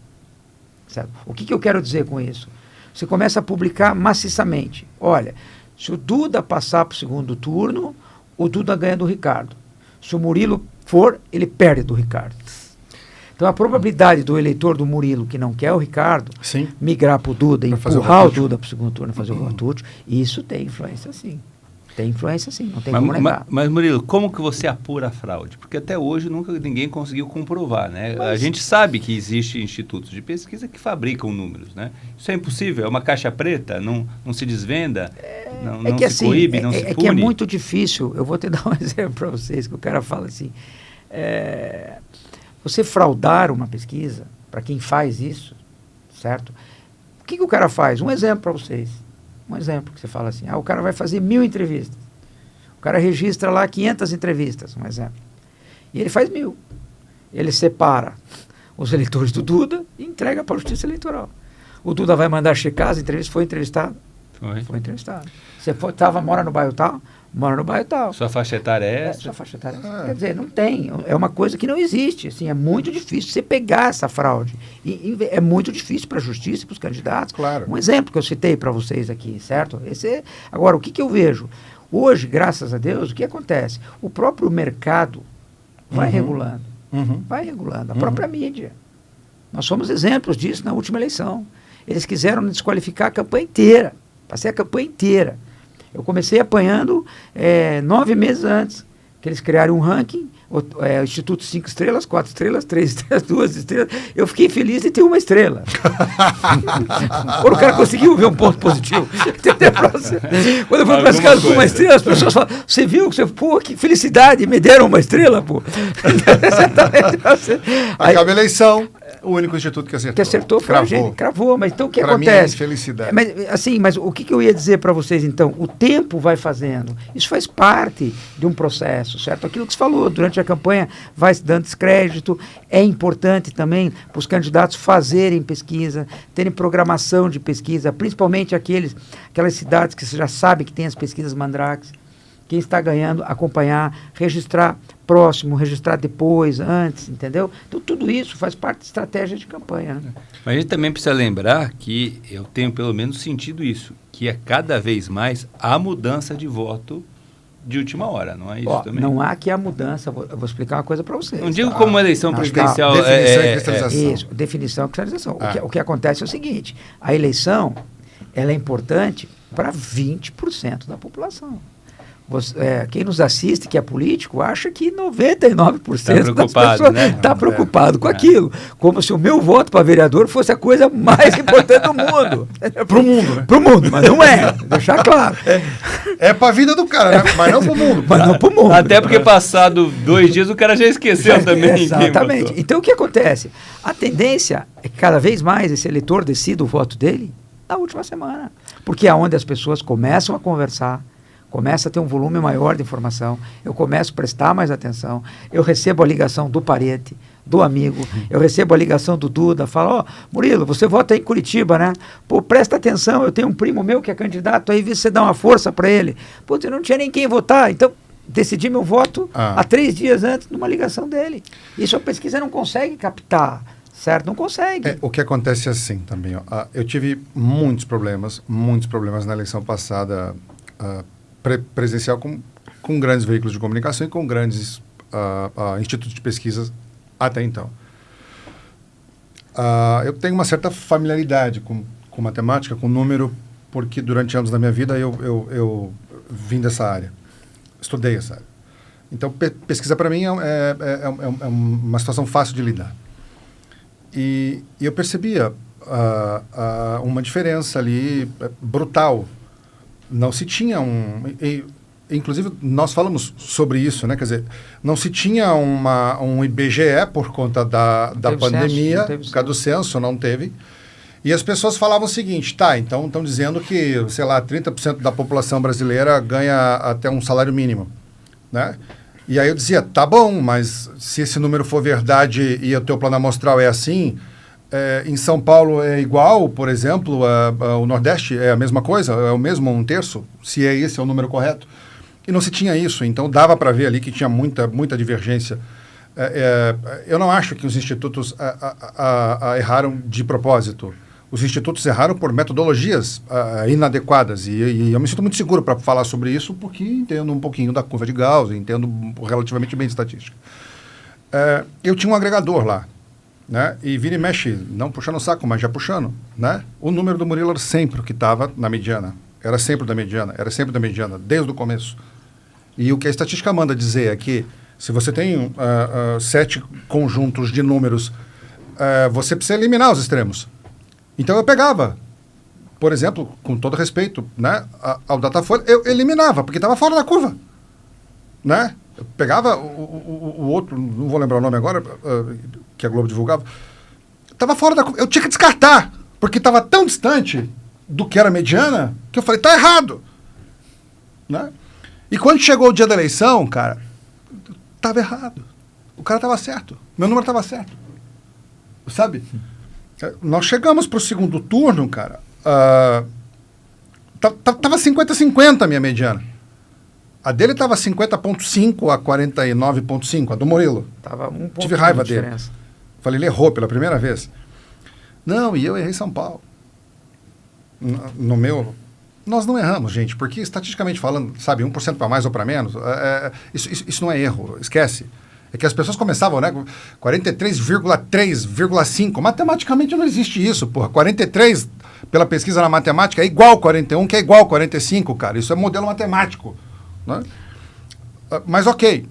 Certo? O que eu quero dizer com isso? Você começa a publicar maciçamente. Olha, se o Duda passar para o segundo turno, o Duda ganha do Ricardo. Se o Murilo for, ele perde do Ricardo. Então, a probabilidade do eleitor do Murilo, que não quer o Ricardo, sim, migrar para o Duda, empurrar o Duda para o segundo turno, fazer o voto útil, isso tem influência, sim. Tem influência sim, não tem como negar. Mas, Murilo, como que você apura a fraude? Porque até hoje nunca ninguém conseguiu comprovar, né? A gente sabe que existem institutos de pesquisa que fabricam números, né? Isso é impossível, é uma caixa preta, não se desvenda, não se assim, coíbe, não se pune. É que é muito difícil, eu vou te dar um exemplo para vocês, que o cara fala assim, você fraudar uma pesquisa, para quem faz isso, certo? O que o cara faz? Um exemplo para vocês. Um exemplo que você fala assim, o cara vai fazer 1000 entrevistas. O cara registra lá 500 entrevistas, um exemplo. E ele faz 1000. Ele separa os eleitores do Duda e entrega para a Justiça Eleitoral. O Duda vai mandar checar as entrevistas, foi entrevistado? Foi entrevistado. Você mora no bairro tal? Mora no bairro tal. Sua faixa etária é essa? Sua faixa etária é essa. Quer dizer, não tem. É uma coisa que não existe. Assim, é muito difícil você pegar essa fraude. E é muito difícil para a justiça e para os candidatos. Claro. Um exemplo que eu citei para vocês aqui, certo? Agora, o que eu vejo? Hoje, graças a Deus, o que acontece? O próprio mercado vai regulando. Vai regulando. A própria mídia. Nós somos exemplos disso na última eleição. Eles quiseram desqualificar a campanha inteira. Passei a campanha inteira. Eu comecei apanhando 9 meses antes, que eles criaram um ranking, o Instituto 5 estrelas, 4 estrelas, 3 estrelas, 2 estrelas. Eu fiquei feliz de ter 1 estrela. Quando o cara conseguiu ver um ponto positivo. Quando eu fui para as casas com 1 estrela, as pessoas falam, você viu? Pô, que felicidade, me deram 1 estrela, pô. Acaba a eleição, o único instituto que acertou. Que acertou foi a gente, cravou. Mas então o que pra acontece? Mim é felicidade. Mas o que eu ia dizer para vocês então? O tempo vai fazendo. Isso faz parte de um processo, certo? Aquilo que você falou, durante a campanha vai se dando descrédito. É importante também para os candidatos fazerem pesquisa, terem programação de pesquisa, principalmente aquelas cidades que você já sabe que tem as pesquisas mandrakes. Quem está ganhando, acompanhar, registrar próximo, registrar depois, antes, entendeu? Então, tudo isso faz parte de estratégia de campanha. Né? Mas a gente também precisa lembrar que eu tenho pelo menos sentido isso, que cada vez mais há mudança de voto de última hora, não é isso também? Não há que a mudança, eu vou explicar uma coisa para vocês. Não digo como uma eleição presidencial. Definição e cristalização. Isso, definição e cristalização. O que acontece é o seguinte, a eleição, ela é importante para 20% da população. Quem nos assiste, que é político, acha que 99% das pessoas está preocupado com aquilo. Como se o meu voto para vereador fosse a coisa mais importante do mundo. Para o mundo, né? Para o mundo, mas não é. Deixar claro. É para a vida do cara, né? Mas não para o mundo. Mas não para o mundo. Até porque passado 2 dias o cara já esqueceu também. Exatamente. Então o que acontece? A tendência é que cada vez mais esse eleitor decida o voto dele na última semana. Porque é onde as pessoas começam a conversar, começa a ter um volume maior de informação, eu começo a prestar mais atenção, eu recebo a ligação do parente, do amigo, eu recebo a ligação do Duda, falo, Murilo, você vota aí em Curitiba, né? Pô, presta atenção, eu tenho um primo meu que é candidato, aí você dá uma força para ele. Pô, eu não tinha nem quem votar, então decidi meu voto há 3 dias antes numa ligação dele. Isso a pesquisa não consegue captar, certo? Não consegue. O que acontece assim também, eu tive muitos problemas na eleição passada, presencial com grandes veículos de comunicação e com grandes institutos de pesquisa até então. Eu tenho uma certa familiaridade com matemática, com número, porque durante anos da minha vida eu vim dessa área, estudei essa área. Então, pesquisa para mim é uma situação fácil de lidar. E eu percebia uma diferença ali brutal. Não se tinha inclusive, nós falamos sobre isso, né? Quer dizer, não se tinha um IBGE por conta da pandemia, por causa do censo, não teve. E as pessoas falavam o seguinte, então estão dizendo que, sei lá, 30% da população brasileira ganha até um salário mínimo, né? E aí eu dizia, tá bom, mas se esse número for verdade e o teu plano amostral é assim... em São Paulo é igual, por exemplo, o Nordeste é a mesma coisa, é o mesmo 1/3, se esse é o número correto. E não se tinha isso, então dava para ver ali que tinha muita divergência. Eu não acho que os institutos erraram de propósito. Os institutos erraram por metodologias inadequadas. E eu me sinto muito seguro para falar sobre isso, porque entendo um pouquinho da curva de Gauss, entendo relativamente bem de estatística. Eu tinha um agregador lá. Né? E vira e mexe, não puxando o saco, mas já puxando, né? O número do Murilo era sempre o que estava na mediana. Era sempre da mediana, desde o começo. E o que a estatística manda dizer é que se você tem 7 conjuntos de números, você precisa eliminar os extremos. Então eu pegava, por exemplo, com todo respeito, né, ao Datafolha, eu eliminava, porque estava fora da curva. Né? Eu pegava o outro, não vou lembrar o nome agora, que a Globo divulgava, estava fora da curva. Eu tinha que descartar, porque estava tão distante do que era mediana, que eu falei, tá errado. Né? E quando chegou o dia da eleição, cara, estava errado. O cara estava certo. Meu número estava certo. Sabe? Nós chegamos para o segundo turno, cara, tava 50-50 a minha mediana. A dele estava 50,5 a 49,5, a do Murilo. Tava um ponto. Tive raiva dele. Falei, ele errou pela primeira vez. Não, e eu errei São Paulo. No meu... Nós não erramos, gente, porque estatisticamente falando, sabe, 1% para mais ou para menos, isso não é erro, esquece. É que as pessoas começavam, né, 43,3,5. Matematicamente não existe isso, porra. 43, pela pesquisa na matemática, é igual a 41, que é igual a 45, cara. Isso é modelo matemático. Né? Mas ok.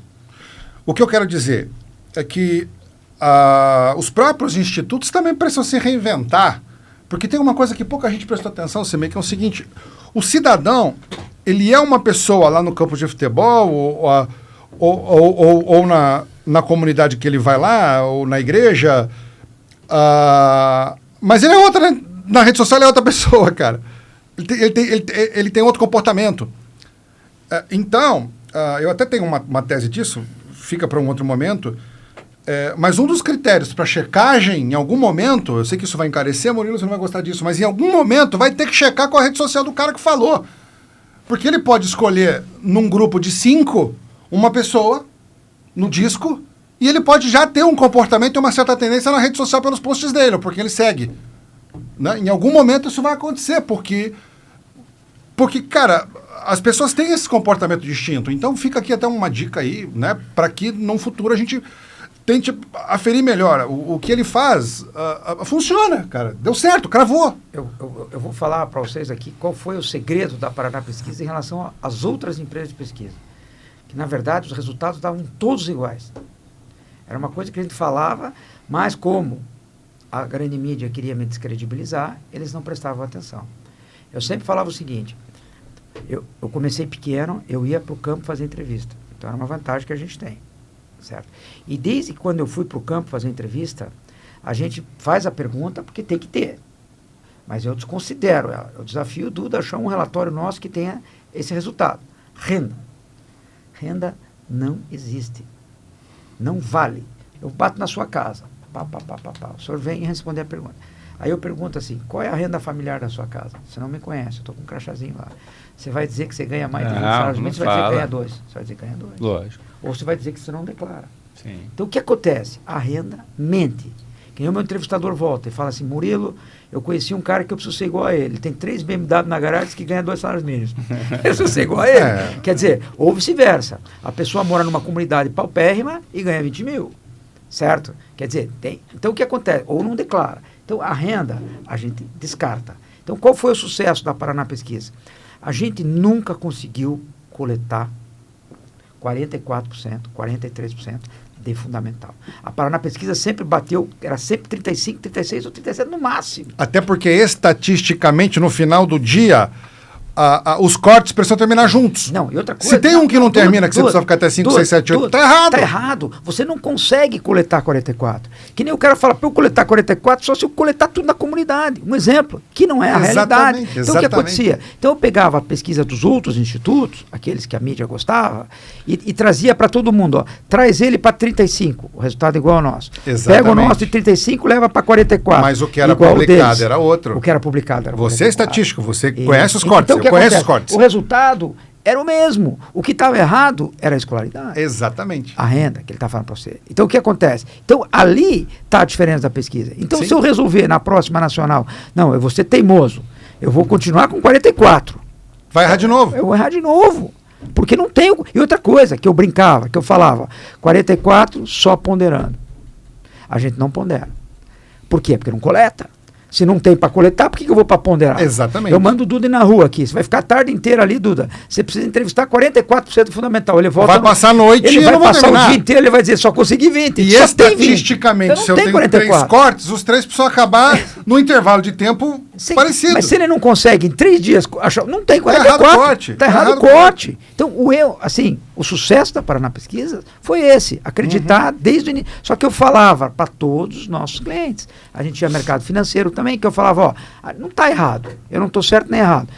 O que eu quero dizer é que os próprios institutos também precisam se reinventar, porque tem uma coisa que pouca gente prestou atenção, Cimei, que é o seguinte: o cidadão, ele é uma pessoa lá no campo de futebol, ou na comunidade que ele vai lá, ou na igreja, mas ele é outra, né? Na rede social ele é outra pessoa, cara. Ele tem outro comportamento. Então, eu até tenho uma tese disso, fica para um outro momento, mas um dos critérios para checagem, em algum momento, eu sei que isso vai encarecer, Murilo, você não vai gostar disso, mas em algum momento vai ter que checar com a rede social do cara que falou. Porque ele pode escolher, num grupo de 5, uma pessoa no disco, e ele pode já ter um comportamento e uma certa tendência na rede social pelos posts dele, ou porque ele segue. Né? Em algum momento isso vai acontecer, porque, cara, as pessoas têm esse comportamento distinto. Então fica aqui até uma dica aí, né, para que no futuro a gente tente aferir melhor. O que ele faz funciona, cara. Deu certo, cravou. Eu vou falar para vocês aqui qual foi o segredo da Paraná Pesquisa em relação às outras empresas de pesquisa. Que, na verdade, os resultados estavam todos iguais. Era uma coisa que a gente falava, mas como a grande mídia queria me descredibilizar, eles não prestavam atenção. Eu sempre falava o seguinte: eu comecei pequeno, eu ia para o campo fazer entrevista. Então, era uma vantagem que a gente tem. Certo? E desde que quando eu fui para o campo fazer entrevista, a gente faz a pergunta porque tem que ter. Mas eu desconsidero ela. Eu desafio o Duda a achar um relatório nosso que tenha esse resultado. Renda. Renda não existe. Não vale. Eu bato na sua casa. O senhor vem responder a pergunta. Aí eu pergunto assim: qual é a renda familiar da sua casa? Você não me conhece, eu estou com um crachazinho lá. Você vai dizer que você ganha mais de 20 salários mínimos, você vai dizer que ganha 2. Você vai dizer que ganha 2. Lógico. Ou você vai dizer que você não declara. Sim. Então o que acontece? A renda mente. Que nem o meu entrevistador volta e fala assim: Murilo, eu conheci um cara que eu preciso ser igual a ele. Ele tem 3 BMW na garagem que ganha 2 salários mínimos. Eu preciso ser igual a ele. Quer dizer, ou vice-versa. A pessoa mora numa comunidade paupérrima e ganha 20 mil. Certo? Quer dizer, tem. Então o que acontece? Ou não declara. Então a renda a gente descarta. Então qual foi o sucesso da Paraná Pesquisa? A gente nunca conseguiu coletar 44%, 43% de fundamental. A Paraná Pesquisa sempre bateu, era sempre 35, 36 ou 37 no máximo. Até porque estatisticamente no final do dia os cortes precisam terminar juntos. Não, e outra coisa... Se tem um que não termina, que você precisa ficar até 5, 6, 7, 8, tá errado. Tá errado. Você não consegue coletar 44. Que nem o cara fala, para eu coletar 44, só se eu coletar tudo na comunidade. Um exemplo, que não é a realidade. Então, o que acontecia? Então, eu pegava a pesquisa dos outros institutos, aqueles que a mídia gostava, e trazia para todo mundo. Ó, traz ele para 35, o resultado é igual ao nosso. Exatamente. Pega o nosso de 35, leva para 44. Mas o que era publicado era outro. O que era publicado era Você é estatístico, você e conhece os cortes. Então, conhece os cortes. O resultado era o mesmo. O que estava errado era a escolaridade. Exatamente. A renda que ele está falando para você. Então, o que acontece? Então, ali está a diferença da pesquisa. Então, se eu resolver na próxima nacional, não, eu vou ser teimoso, eu vou continuar com 44. Vai errar de novo. Eu vou errar de novo. Porque não tenho... E outra coisa que eu brincava, que eu falava, 44 só ponderando. A gente não pondera. Por quê? Porque não coleta. Se não tem para coletar, por que eu vou para ponderar? Exatamente. Eu mando o Duda ir na rua aqui. Você vai ficar a tarde inteira ali, Duda. Você precisa entrevistar 44% do fundamental. Ele volta. Vai passar a noite ele e vai eu não vou passar terminar. o dia inteiro, ele vai dizer, só consegui 20. E só estatisticamente, tem 20. se eu tenho 3 cortes, os 3 precisam acabar no intervalo de tempo parecido. Mas se ele não consegue em 3 dias, não tem 44. Tá errado o corte. Tá errado o corte. Então, o sucesso da Paraná Pesquisa foi esse, acreditar desde o início. Só que eu falava para todos os nossos clientes. A gente tinha mercado financeiro também, que eu falava, não está errado, eu não estou certo nem errado.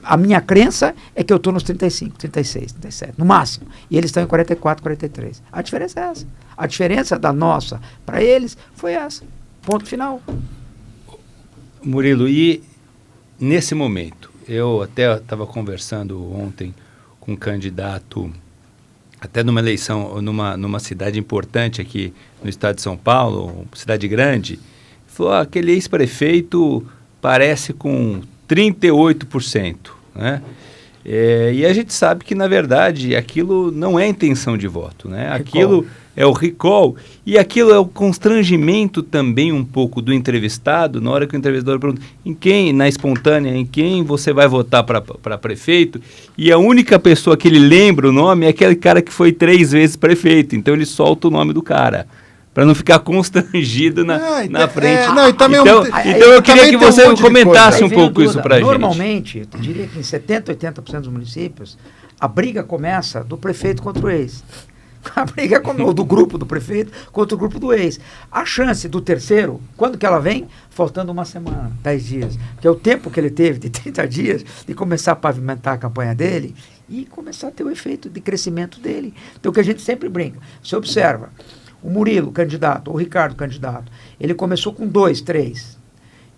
A minha crença é que eu estou nos 35, 36, 37, no máximo. E eles estão em 44, 43. A diferença é essa. A diferença da nossa para eles foi essa. Ponto final. Murilo, e nesse momento, eu até estava conversando ontem com um candidato, até numa eleição, numa cidade importante aqui no estado de São Paulo, uma cidade grande, falou, aquele ex-prefeito parece com 38%, né? E a gente sabe que, na verdade, aquilo não é intenção de voto, né? Aquilo é o recall, e aquilo é o constrangimento também um pouco do entrevistado, na hora que o entrevistador pergunta na espontânea, em quem você vai votar para prefeito, e a única pessoa que ele lembra o nome é aquele cara que foi 3 vezes prefeito, então ele solta o nome do cara, para não ficar constrangido na frente. Então eu queria que você comentasse um pouco isso para a gente. Normalmente, eu diria que em 70%, 80% dos municípios, a briga começa do prefeito contra o ex. A briga ou do grupo do prefeito contra o grupo do ex. A chance do terceiro, quando que ela vem? Faltando 1 semana, 10 dias. Que é o tempo que ele teve, de 30 dias, de começar a pavimentar a campanha dele e começar a ter o efeito de crescimento dele. Então, o que a gente sempre brinca. Você observa, o Murilo, candidato, ou o Ricardo, candidato, ele começou com 2, 3.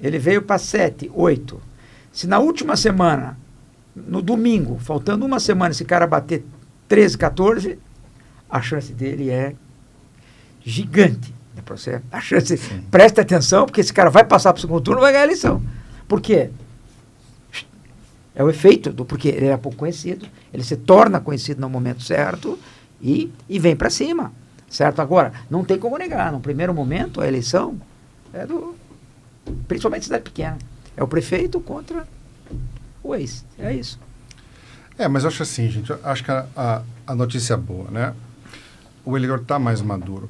Ele veio para 7, 8. Se na última semana, no domingo, faltando 1 semana, esse cara bater 13, 14... a chance dele é gigante. A chance, presta atenção, porque esse cara vai passar para o segundo turno e vai ganhar a eleição. Por quê? É o efeito porque ele é pouco conhecido, ele se torna conhecido no momento certo e vem para cima. Certo? Agora, não tem como negar, no primeiro momento, a eleição é principalmente cidade pequena. É o prefeito contra o ex. É isso. Mas eu acho assim, gente, eu acho que a notícia é boa, né? O eleitor está mais maduro.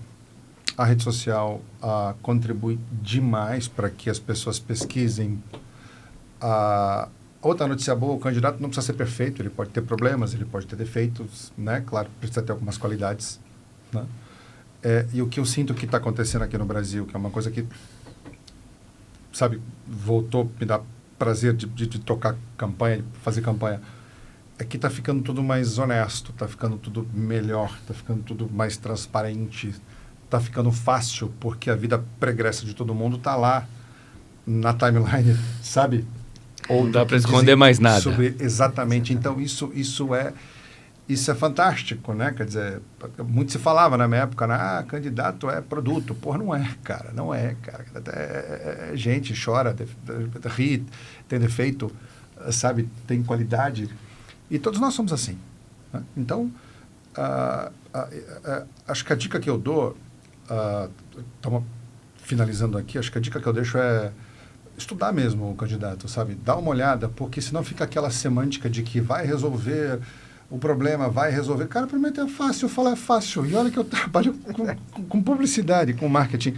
A rede social contribui demais para que as pessoas pesquisem. Outra notícia boa, o candidato não precisa ser perfeito, ele pode ter problemas, ele pode ter defeitos, né? Claro, precisa ter algumas qualidades, né? E o que eu sinto que está acontecendo aqui no Brasil, que é uma coisa que, sabe, voltou, me dá prazer de tocar campanha, de fazer campanha, é que está ficando tudo mais honesto, está ficando tudo melhor, está ficando tudo mais transparente, está ficando fácil, porque a vida pregressa de todo mundo está lá na timeline, sabe? Ou não dá para esconder mais nada. Exatamente. Então, isso é fantástico, né? Quer dizer, muito se falava na minha época, né? Candidato é produto. Porra, não é, cara. Não é, cara. É gente, chora, ri, tem defeito, sabe? Tem qualidade. E todos nós somos assim, né? Então, acho que a dica que eu dou, estamos finalizando aqui, acho que a dica que eu deixo é estudar mesmo o candidato, sabe? Dar uma olhada, porque senão fica aquela semântica de que vai resolver o problema, vai resolver. Cara, primeiro é fácil, falar é fácil. E olha que eu trabalho com publicidade, com marketing.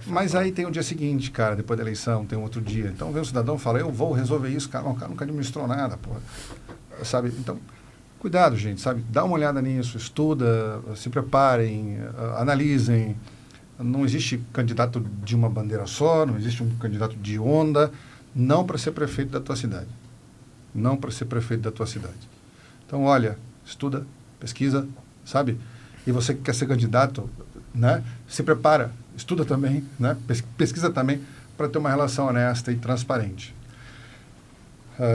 Mas aí tem o dia seguinte, cara, depois da eleição, tem outro dia. Então vem um cidadão e fala, eu vou resolver isso, cara. Não, o cara nunca administrou nada, porra. Sabe? Então, cuidado, gente, sabe? Dá uma olhada nisso, estuda, se preparem, analisem. Não existe candidato de uma bandeira só, não existe um candidato de onda, não para ser prefeito da tua cidade. Não para ser prefeito da tua cidade. Então, olha, estuda, pesquisa, sabe? E você que quer ser candidato, né? Se prepara, estuda também, né? Pesquisa também, para ter uma relação honesta e transparente.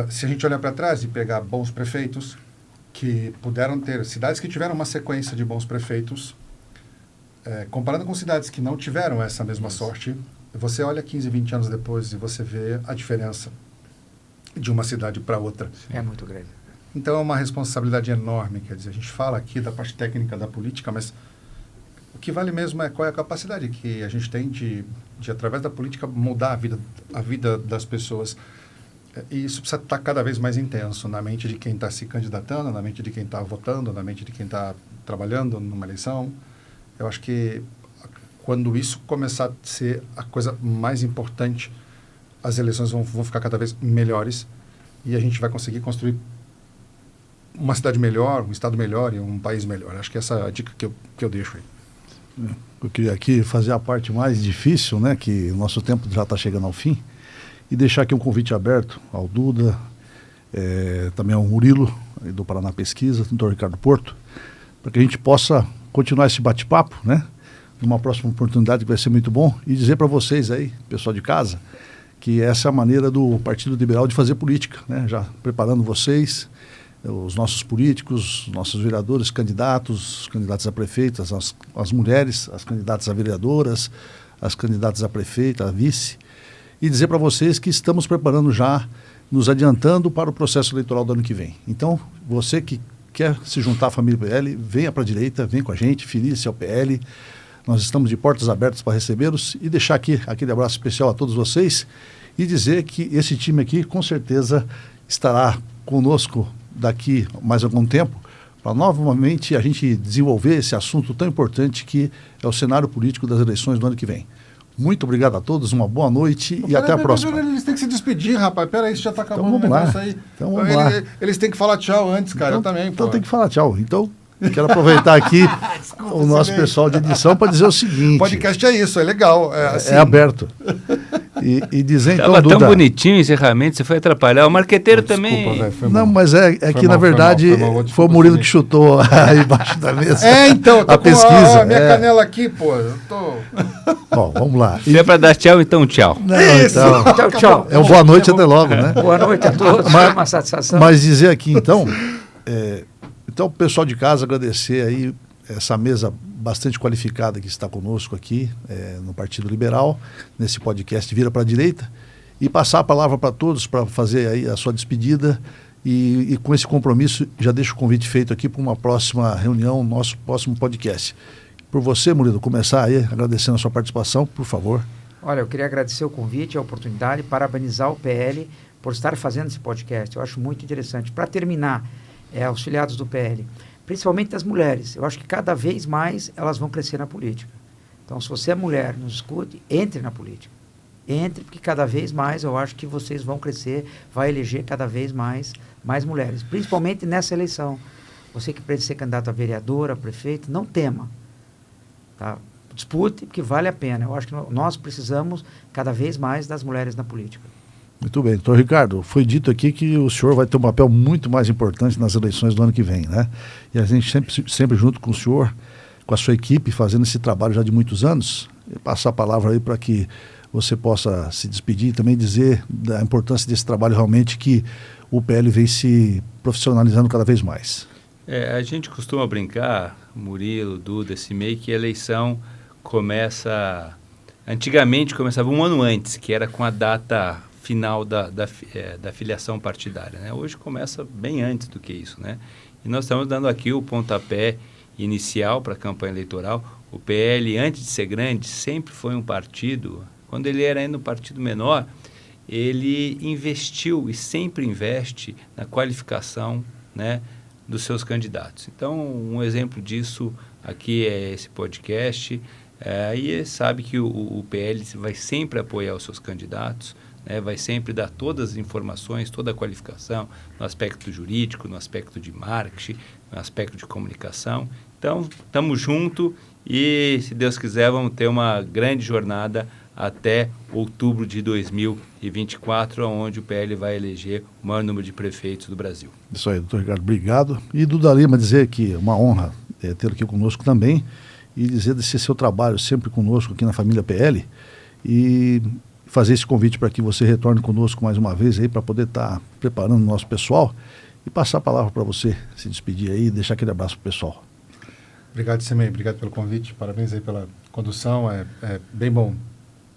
Se a gente olhar para trás e pegar bons prefeitos que puderam ter, cidades que tiveram uma sequência de bons prefeitos, comparando com cidades que não tiveram essa mesma sorte, você olha 15, 20 anos depois e você vê a diferença de uma cidade para outra. É muito grande. Então é uma responsabilidade enorme, quer dizer, a gente fala aqui da parte técnica da política, mas que vale mesmo é qual é a capacidade que a gente tem de através da política, mudar a vida das pessoas. E isso precisa estar cada vez mais intenso na mente de quem está se candidatando, na mente de quem está votando, na mente de quem está trabalhando numa eleição. Eu acho que quando isso começar a ser a coisa mais importante, as eleições vão ficar cada vez melhores e a gente vai conseguir construir uma cidade melhor, um estado melhor e um país melhor. Acho que essa é a dica que eu deixo aí. Eu queria aqui fazer a parte mais difícil, né, que o nosso tempo já está chegando ao fim, e deixar aqui um convite aberto ao Duda, também ao Murilo, do Paraná Pesquisa, do Dr. Ricardo Porto, para que a gente possa continuar esse bate-papo, né, numa próxima oportunidade que vai ser muito bom, e dizer para vocês aí, pessoal de casa, que essa é a maneira do Partido Liberal de fazer política, né, já preparando vocês, os nossos políticos, nossos vereadores, candidatos a prefeitas, as mulheres, as candidatas a vereadoras, as candidatas a prefeita, a vice, e dizer para vocês que estamos preparando já, nos adiantando para o processo eleitoral do ano que vem. Então, você que quer se juntar à família PL, venha para a direita, vem com a gente, filie-se ao PL. Nós estamos de portas abertas para recebê-los e deixar aqui aquele abraço especial a todos vocês e dizer que esse time aqui, com certeza, estará conosco daqui mais algum tempo, para novamente a gente desenvolver esse assunto tão importante que é o cenário político das eleições do ano que vem. Muito obrigado a todos, uma boa noite e até a próxima. Eles têm que se despedir, rapaz. Peraí, isso já está acabando Então, o negócio aí. Então vamos lá. Eles têm que falar tchau antes, cara. Então, eu também, Então pô. tem que falar tchau. Então, quero aproveitar aqui o nosso pessoal de edição para dizer o seguinte. Podcast é isso, é legal. É aberto. E dizer então, Tava Duda... tão bonitinho o encerramento, você foi atrapalhar. O marqueteiro também... Desculpa, véio, Não, mas é que na verdade foi o Murilo que chutou aí embaixo da mesa. Então, eu tô a pesquisa. A minha canela aqui, pô. Eu tô... Bom, vamos lá. Se é para dar tchau, então tchau. Não, Isso. então, Tchau, tchau. é um boa noite até logo, né? Boa noite a todos. Foi uma satisfação. Mas dizer aqui, então, então, pessoal de casa, agradecer aí essa mesa bastante qualificada que está conosco aqui no Partido Liberal, nesse podcast Vira para a Direita, e passar a palavra para todos para fazer aí a sua despedida e com esse compromisso já deixo o convite feito aqui para uma próxima reunião, nosso próximo podcast. Por você, Murilo, começar aí agradecendo a sua participação, por favor. Olha, eu queria agradecer o convite, a oportunidade, parabenizar o PL por estar fazendo esse podcast. Eu acho muito interessante. Para terminar, aos filiados do PL, principalmente das mulheres, eu acho que cada vez mais elas vão crescer na política. Então, se você é mulher, nos escute, entre na política. Entre, porque cada vez mais eu acho que vocês vão crescer, vai eleger cada vez mais mulheres, principalmente nessa eleição. Você que pretende ser candidato a vereador, a prefeito, não tema. Tá? Dispute, porque vale a pena. Eu acho que nós precisamos cada vez mais das mulheres na política. Muito bem. Doutor Ricardo, foi dito aqui que o senhor vai ter um papel muito mais importante nas eleições do ano que vem, né? E a gente sempre junto com o senhor, com a sua equipe, fazendo esse trabalho já de muitos anos, passar a palavra aí para que você possa se despedir e também dizer da importância desse trabalho realmente que o PL vem se profissionalizando cada vez mais. A gente costuma brincar, Murilo, Duda, esse meio que a eleição começa... Antigamente começava um ano antes, que era com a data final da filiação partidária, né? Hoje começa bem antes do que isso, né? E nós estamos dando aqui o pontapé inicial para a campanha eleitoral. O PL, antes de ser grande, sempre foi um partido, quando ele era ainda um partido menor, ele investiu e sempre investe na qualificação, né, dos seus candidatos. Então, um exemplo disso aqui é esse podcast. E sabe que o PL vai sempre apoiar os seus candidatos, né, vai sempre dar todas as informações, toda a qualificação no aspecto jurídico, no aspecto de marketing, no aspecto de comunicação. Então, estamos juntos e, se Deus quiser, vamos ter uma grande jornada até outubro de 2024, onde o PL vai eleger o maior número de prefeitos do Brasil. Isso aí, doutor Ricardo, obrigado. E Duda Lima, dizer que é uma honra tê-lo aqui conosco também e dizer desse seu trabalho sempre conosco aqui na família PL e fazer esse convite para que você retorne conosco mais uma vez aí para poder estar preparando o nosso pessoal e passar a palavra para você se despedir aí e deixar aquele abraço para o pessoal. Obrigado, Semei, obrigado pelo convite, parabéns aí pela condução, é bem bom,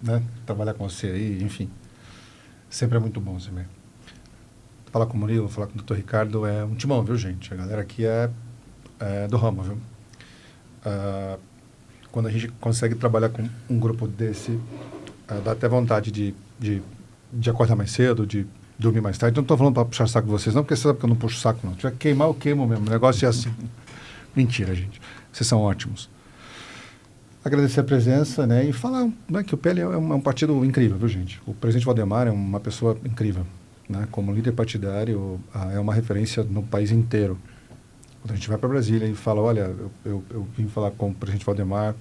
né, trabalhar com você aí, enfim, sempre é muito bom, Semei. Falar com o Murilo, falar com o Dr. Ricardo é um timão, viu, gente? A galera aqui é do ramo, viu? quando a gente consegue trabalhar com um grupo desse, dá até vontade de acordar mais cedo, de dormir mais tarde. Não estou falando para puxar saco de vocês, não, porque você sabe que eu não puxo saco, não. Se tiver que queimar, eu queimo mesmo. O negócio é assim. Mentira, gente. Vocês são ótimos. Agradecer a presença, né, e falar, né, que o PL é um partido incrível, viu, gente? O presidente Valdemar é uma pessoa incrível, né? Como líder partidário, é uma referência no país inteiro. Quando a gente vai para Brasília e fala, olha, eu vim falar com o presidente Valdemar,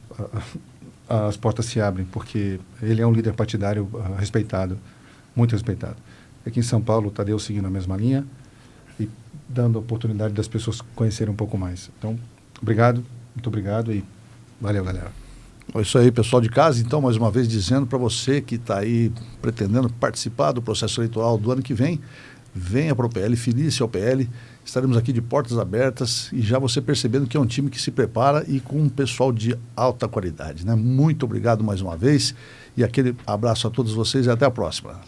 as portas se abrem, porque ele é um líder partidário respeitado, muito respeitado. Aqui em São Paulo, o Tadeu seguindo a mesma linha e dando a oportunidade das pessoas conhecerem um pouco mais. Então, obrigado, muito obrigado e valeu, galera. É isso aí, pessoal de casa. Então, mais uma vez, dizendo para você que está aí pretendendo participar do processo eleitoral do ano que vem, venha para o PL, filie-se ao PL. Estaremos aqui de portas abertas e já você percebendo que é um time que se prepara e com um pessoal de alta qualidade, né? Muito obrigado mais uma vez e aquele abraço a todos vocês e até a próxima.